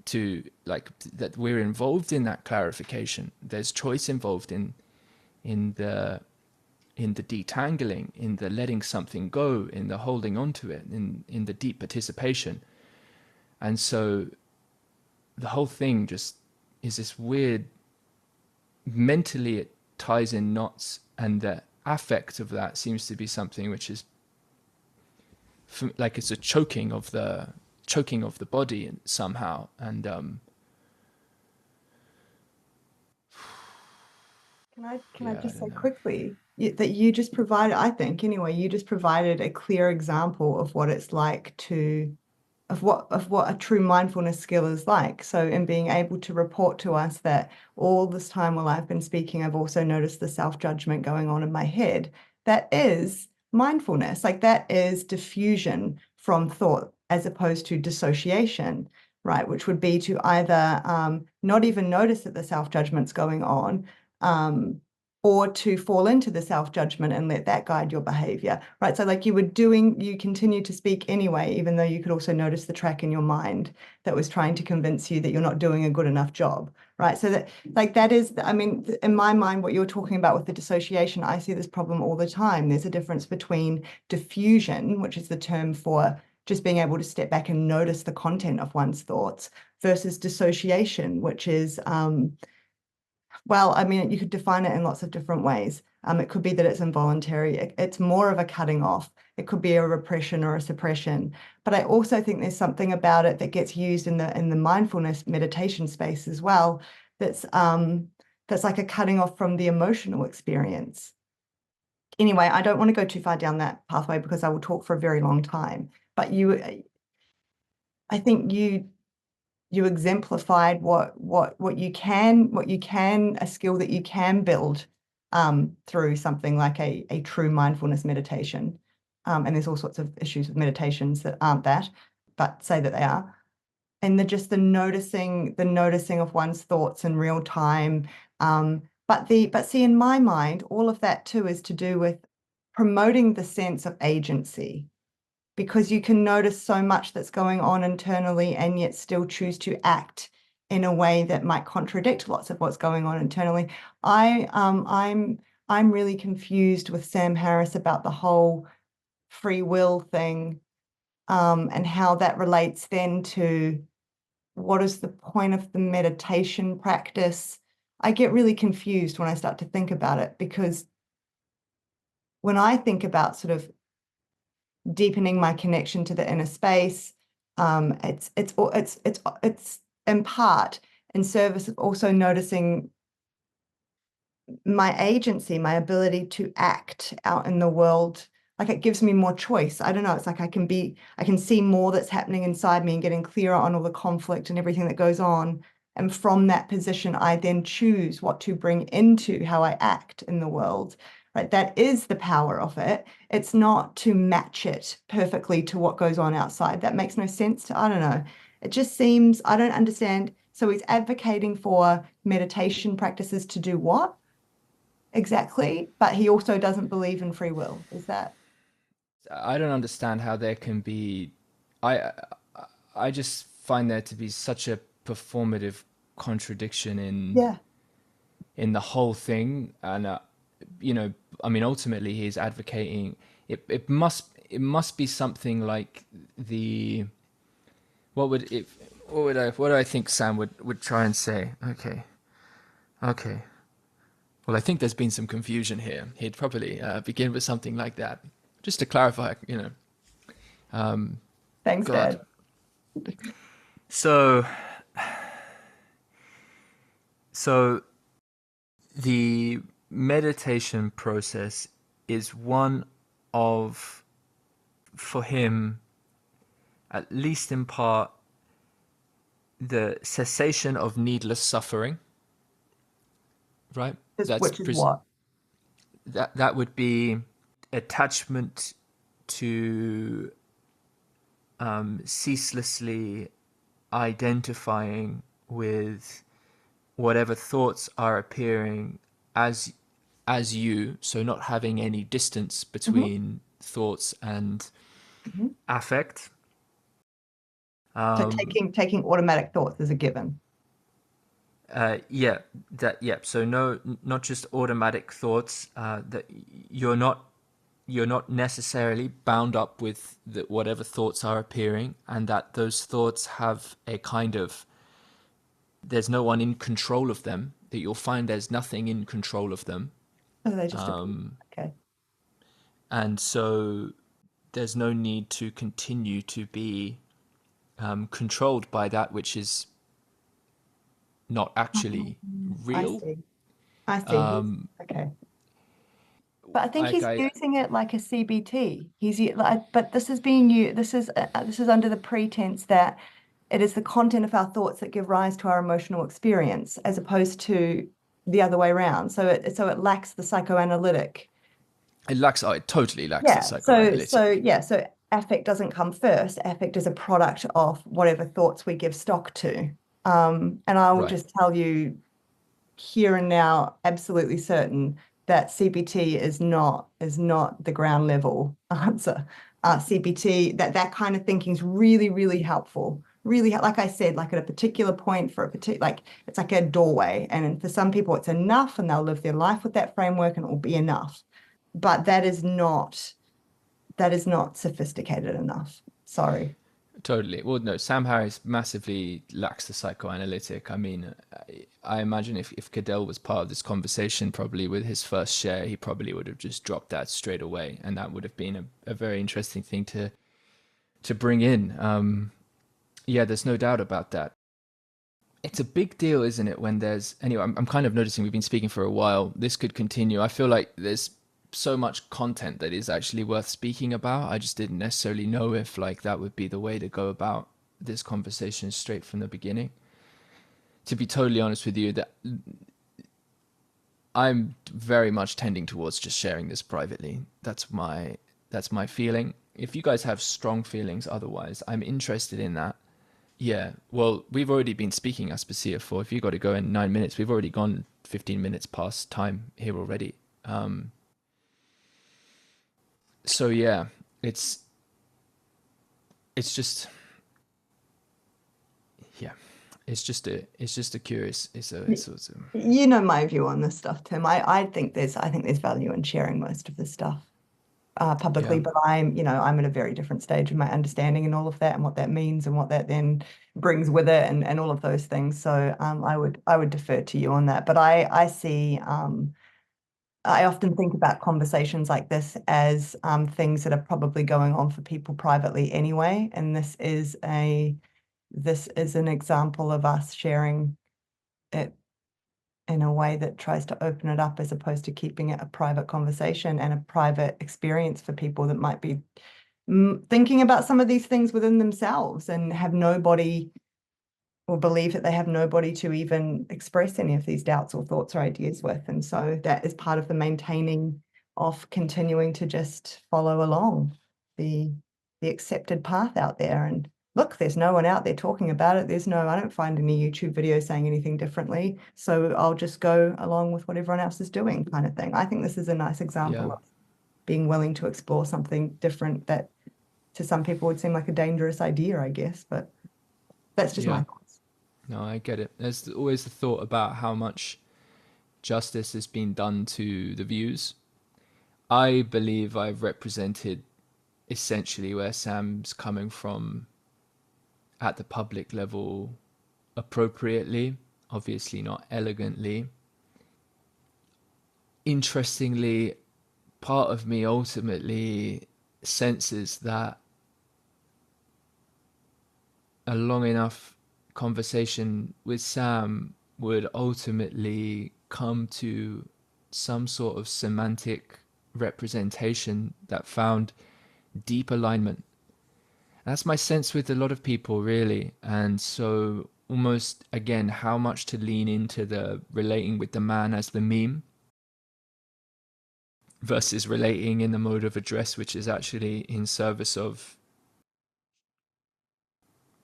to that we're involved in that clarification? There's choice involved in the detangling, in the letting something go, in the holding on to it, in the deep participation. And so the whole thing just is this weird, mentally it ties in knots, and the affect of that seems to be something which is like it's a choking of the body somehow. And
Can I
yeah, I
just say
don't know.
quickly that you just provided, I think anyway, you just provided a clear example of what it's like of what a true mindfulness skill is like. So in being able to report to us that all this time while I've been speaking, I've also noticed the self-judgment going on in my head. That is mindfulness. Like, that is diffusion from thought as opposed to dissociation, right? Which would be to either not even notice that the self-judgment's going on, or to fall into the self-judgment and let that guide your behavior, right? So like you continue to speak anyway, even though you could also notice the track in your mind that was trying to convince you that you're not doing a good enough job, right? So that is, I mean, in my mind, what you're talking about with the dissociation, I see this problem all the time. There's a difference between diffusion, which is the term for just being able to step back and notice the content of one's thoughts, versus dissociation, which is, well, I mean, you could define it in lots of different ways. It could be that it's involuntary. It's more of a cutting off. It could be a repression or a suppression. But I also think there's something about it that gets used in the mindfulness meditation space as well. That's like a cutting off from the emotional experience. Anyway, I don't want to go too far down that pathway because I will talk for a very long time. But I think you exemplified what you can, a skill that you can build through something like a true mindfulness meditation. And there's all sorts of issues with meditations that aren't that, but say that they are. And the noticing of one's thoughts in real time. But see, in my mind, all of that too is to do with promoting the sense of agency, because you can notice so much that's going on internally and yet still choose to act in a way that might contradict lots of what's going on internally. I'm really confused with Sam Harris about the whole free will thing, and how that relates then to what is the point of the meditation practice. I get really confused when I start to think about it, because when I think about sort of deepening my connection to the inner space, it's in part in service of also noticing my agency, my ability to act out in the world. Like, it gives me more choice. I don't know, it's like I can see more that's happening inside me and getting clearer on all the conflict and everything that goes on. And from that position, I then choose what to bring into how I act in the world. Right? That is the power of it. It's not to match it perfectly to what goes on outside. That makes no sense I don't know. It just seems, I don't understand. So he's advocating for meditation practices to do what exactly? But he also doesn't believe in free will. Is that?
I don't understand how there can be. I I just find there to be such a performative contradiction
Yeah.
in the whole thing. And I mean, ultimately he's advocating it must be something like the what do I think Sam would try and say? Okay, well, I think there's been some confusion here. He'd probably begin with something like that. just to clarify,
Thanks,
God.
Dad.
So the meditation process is one of, for him, at least in part, the cessation of needless suffering, right?
Which is what?
That would be attachment to ceaselessly identifying with whatever thoughts are appearing as you, so not having any distance between thoughts and
Mhm.
affect.
So taking automatic thoughts as a given.
So no, not just automatic thoughts, that you're not necessarily bound up with whatever thoughts are appearing, and that those thoughts have a kind of, there's no one in control of them, that you'll find there's nothing in control of them.
Oh, they just okay.
And so there's no need to continue to be controlled by that which is not actually real.
I see. Okay. But I think
Like
he's using it like a CBT. But this is being used. This is under the pretense that it is the content of our thoughts that give rise to our emotional experience, as opposed to the other way around. So it lacks the psychoanalytic.
It totally lacks the psychoanalytic.
So affect doesn't come first. Affect is a product of whatever thoughts we give stock to. And I will just tell you here and now, absolutely certain that CBT is not the ground level answer. CBT, that kind of thinking is really, really helpful. Really, like I said, like at a particular point for a particular, like it's like a doorway, and for some people it's enough, and they'll live their life with that framework, and it will be enough. But that is not sophisticated enough. Sorry.
Totally. Well, no, Sam Harris massively lacks the psychoanalytic. I mean, I imagine if Cadell was part of this conversation, probably with his first share, he probably would have just dropped that straight away, and that would have been a very interesting thing to bring in. Yeah, there's no doubt about that. It's a big deal, isn't it, when there's... Anyway, I'm kind of noticing we've been speaking for a while. This could continue. I feel like there's so much content that is actually worth speaking about. I just didn't necessarily know if like that would be the way to go about this conversation straight from the beginning. To be totally honest with you, that I'm very much tending towards just sharing this privately. That's my feeling. If you guys have strong feelings otherwise, I'm interested in that. Yeah, well, we've already been speaking Aspasia for, if you got to go in 9 minutes, we've already gone 15 minutes past time here already. So yeah, it's just, yeah, it's just a curious,
You know my view on this stuff, Tim. I think there's value in sharing most of this stuff publicly, but I'm at a very different stage of my understanding and all of that, and what that means, and what that then brings with it, and all of those things. So I would defer to you on that. But I see I often think about conversations like this as things that are probably going on for people privately anyway, and this is an example of us sharing it in a way that tries to open it up, as opposed to keeping it a private conversation and a private experience for people that might be thinking about some of these things within themselves and have nobody, or believe that they have nobody to even express any of these doubts or thoughts or ideas with. And so that is part of the maintaining of continuing to just follow along the accepted path out there. And look, there's no one out there talking about it. I don't find any YouTube videos saying anything differently. So I'll just go along with what everyone else is doing, kind of thing. I think this is a nice example of being willing to explore something different that to some people would seem like a dangerous idea, I guess, but that's just my thoughts.
No, I get it. There's always the thought about how much justice has been done to the views. I believe I've represented essentially where Sam's coming from at the public level appropriately, obviously not elegantly. Interestingly, part of me ultimately senses that a long enough conversation with Sam would ultimately come to some sort of semantic representation that found deep alignment. That's my sense with a lot of people, really. And so, almost again, how much to lean into the relating with the man as the meme versus relating in the mode of address, which is actually in service of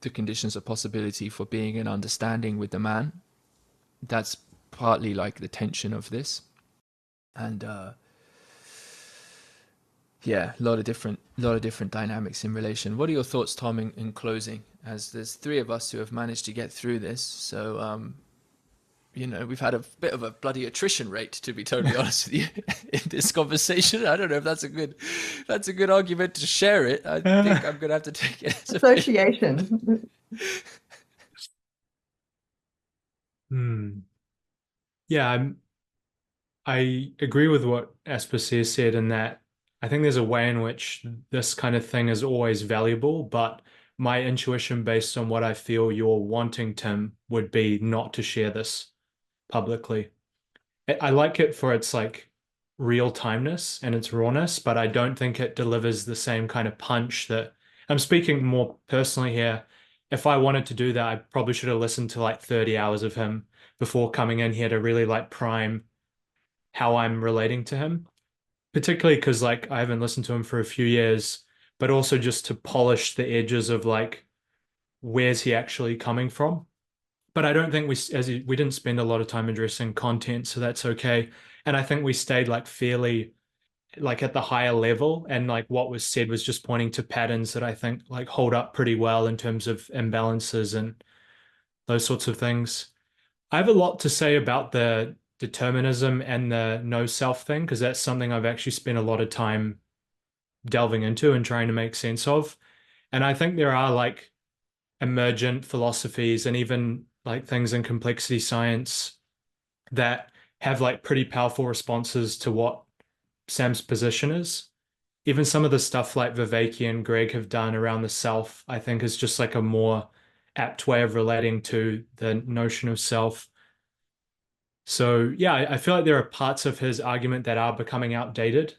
the conditions of possibility for being an understanding with the man. That's partly like the tension of this. And yeah, a lot of different dynamics in relation. What are your thoughts, Tom, in closing? As there's three of us who have managed to get through this, so we've had a bit of a bloody attrition rate, to be totally honest with you, in this conversation. I don't know if that's a good argument to share it. I think I'm gonna have to take it as
Dissociation.
Yeah, I agree with what Aspasia said in that I think there's a way in which this kind of thing is always valuable, but my intuition based on what I feel you're wanting, Tim, would be not to share this publicly. I like it for its like real timeness and its rawness, but I don't think it delivers the same kind of punch that I'm speaking more personally here. If I wanted to do that, I probably should have listened to like 30 hours of him before coming in here to really like prime how I'm relating to him, particularly because like I haven't listened to him for a few years, but also just to polish the edges of like where's he actually coming from. But I don't think we didn't spend a lot of time addressing content, so that's okay. And I think we stayed like fairly like at the higher level, and like what was said was just pointing to patterns that I think like hold up pretty well in terms of imbalances and those sorts of things. I have a lot to say about the determinism and the no self thing, because that's something I've actually spent a lot of time delving into and trying to make sense of. And I think there are like emergent philosophies and even like things in complexity science that have like pretty powerful responses to what Sam's position is. Even some of the stuff like Viveki and Greg have done around the self, I think is just like a more apt way of relating to the notion of self. So yeah, I feel like there are parts of his argument that are becoming outdated,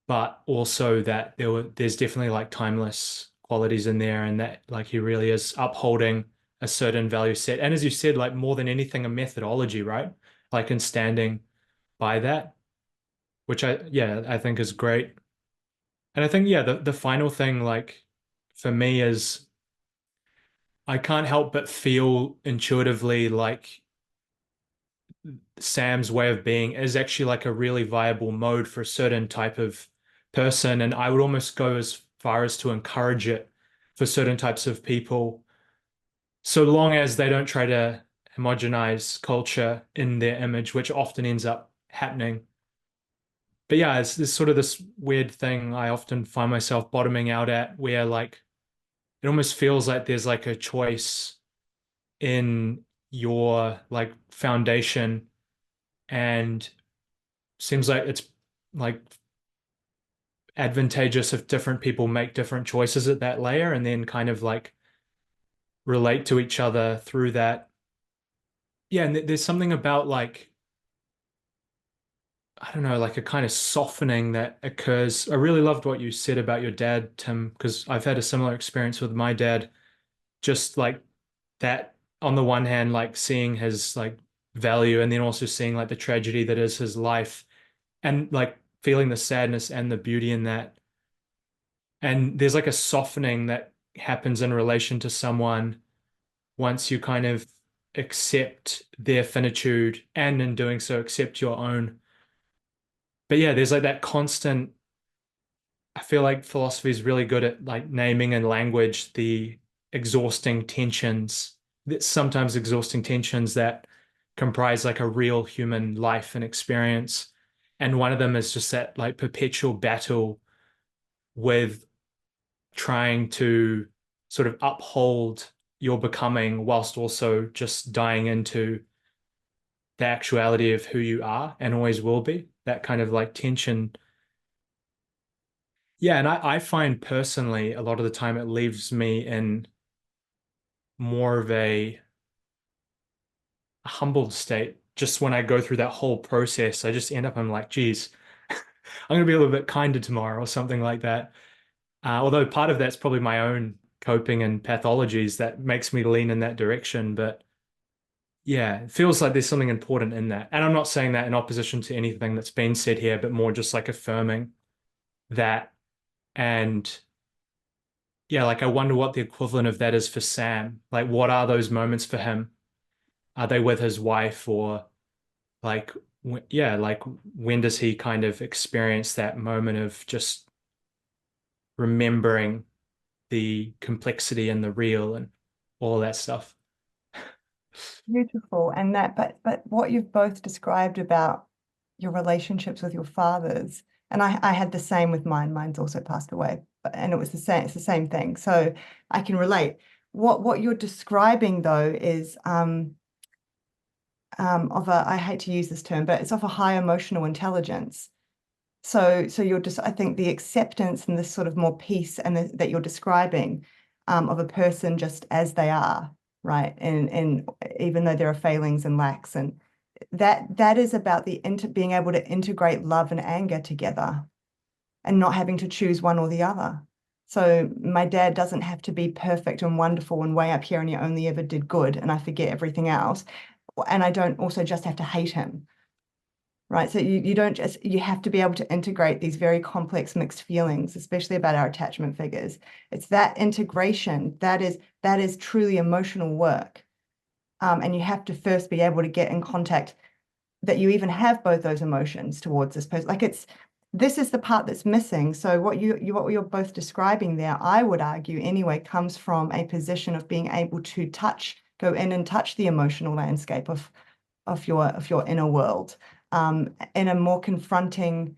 but also that there's definitely like timeless qualities in there, and that like he really is upholding a certain value set. And as you said, like more than anything, a methodology, right? Like in standing by that, which I think is great. And I think, yeah, the final thing, like for me is I can't help but feel intuitively like Sam's way of being is actually like a really viable mode for a certain type of person. And I would almost go as far as to encourage it for certain types of people, so long as they don't try to homogenize culture in their image, which often ends up happening. But yeah, it's sort of this weird thing I often find myself bottoming out at, where like it almost feels like there's like a choice in your like foundation, and seems like it's like advantageous if different people make different choices at that layer and then kind of like relate to each other through that. Yeah, and there's something about like I don't know, like a kind of softening that occurs. I really loved what you said about your dad, Tim, because I've had a similar experience with my dad. Just like that, on the one hand, like seeing his like value, and then also seeing like the tragedy that is his life, and like feeling the sadness and the beauty in that. And there's like a softening that happens in relation to someone once you kind of accept their finitude, and in doing so accept your own. But yeah, there's like that constant, I feel like philosophy is really good at like naming in language the exhausting tensions, that sometimes exhausting tensions that comprise like a real human life and experience. And one of them is just that like perpetual battle with trying to sort of uphold your becoming whilst also just dying into the actuality of who you are and always will be. That kind of like tension. Yeah, and I find personally a lot of the time it leaves me in more of a humbled state. Just when I go through that whole process, I just end up, I'm like, geez, I'm going to be a little bit kinder tomorrow or something like that. Although part of that's probably my own coping and pathologies that makes me lean in that direction. But yeah, it feels like there's something important in that. And I'm not saying that in opposition to anything that's been said here, but more just like affirming that. And yeah, like I wonder what the equivalent of that is for Sam. Like, what are those moments for him? Are they with his wife, or like, yeah, like when does he kind of experience that moment of just remembering the complexity and the real and all that stuff?
Beautiful. And that, but what you've both described about your relationships with your fathers, and I had the same with mine. Mine's also passed away, and it was the same. It's the same thing. So I can relate. What you're describing though is of a, I hate to use this term, but it's of a high emotional intelligence. So you're just, I think the acceptance and this sort of more peace and that you're describing of a person just as they are, right? And even though there are failings and lacks, and that is about the being able to integrate love and anger together and not having to choose one or the other. So my dad doesn't have to be perfect and wonderful and way up here and he only ever did good and I forget everything else. And I don't also just have to hate him. Right. So you don't just, you have to be able to integrate these very complex mixed feelings, especially about our attachment figures. It's that integration that is truly emotional work. And you have to first be able to get in contact that you even have both those emotions towards this person. Like this is the part that's missing. So what you're both describing there, I would argue anyway, comes from a position of being able to go in and touch the emotional landscape of your inner world. In a more confronting,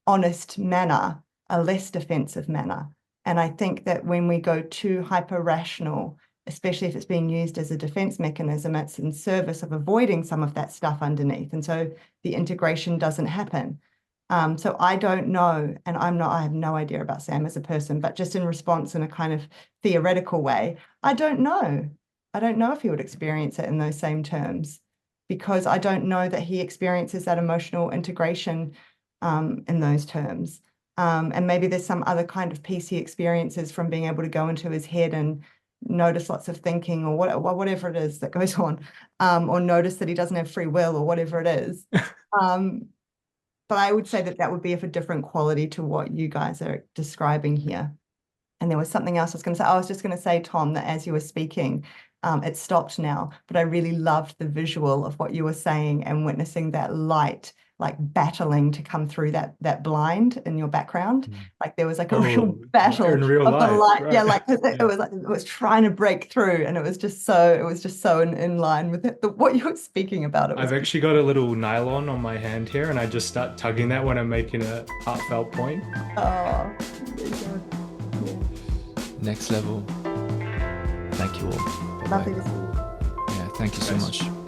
honest manner, a less defensive manner. And I think that when we go too hyper-rational, especially if it's being used as a defense mechanism, it's in service of avoiding some of that stuff underneath. And so the integration doesn't happen. So I don't know, and I have no idea about Sam as a person, but just in response in a kind of theoretical way, I don't know. I don't know if he would experience it in those same terms, because I don't know that he experiences that emotional integration in those terms. And maybe there's some other kind of peace he experiences from being able to go into his head and notice lots of thinking or whatever it is that goes on, or notice that he doesn't have free will or whatever it is. But I would say that would be of a different quality to what you guys are describing here. And there was something else I was going to say. I was just going to say, Tom, that as you were speaking, it stopped now, but I really loved the visual of what you were saying and witnessing that light, like battling to come through that blind in your background. Like there was like a real battle
in real
of the
life,
light.
right?
Yeah, like it was like it was trying to break through, and it was just so in line with what you were speaking about. It was
I've actually got a little nylon on my hand here, and I just start tugging that when I'm making a heartfelt point.
oh, very good. Yeah.
Next level. Thank you all.
Lovely to see you.
Yeah, thank you so
Thanks.
much.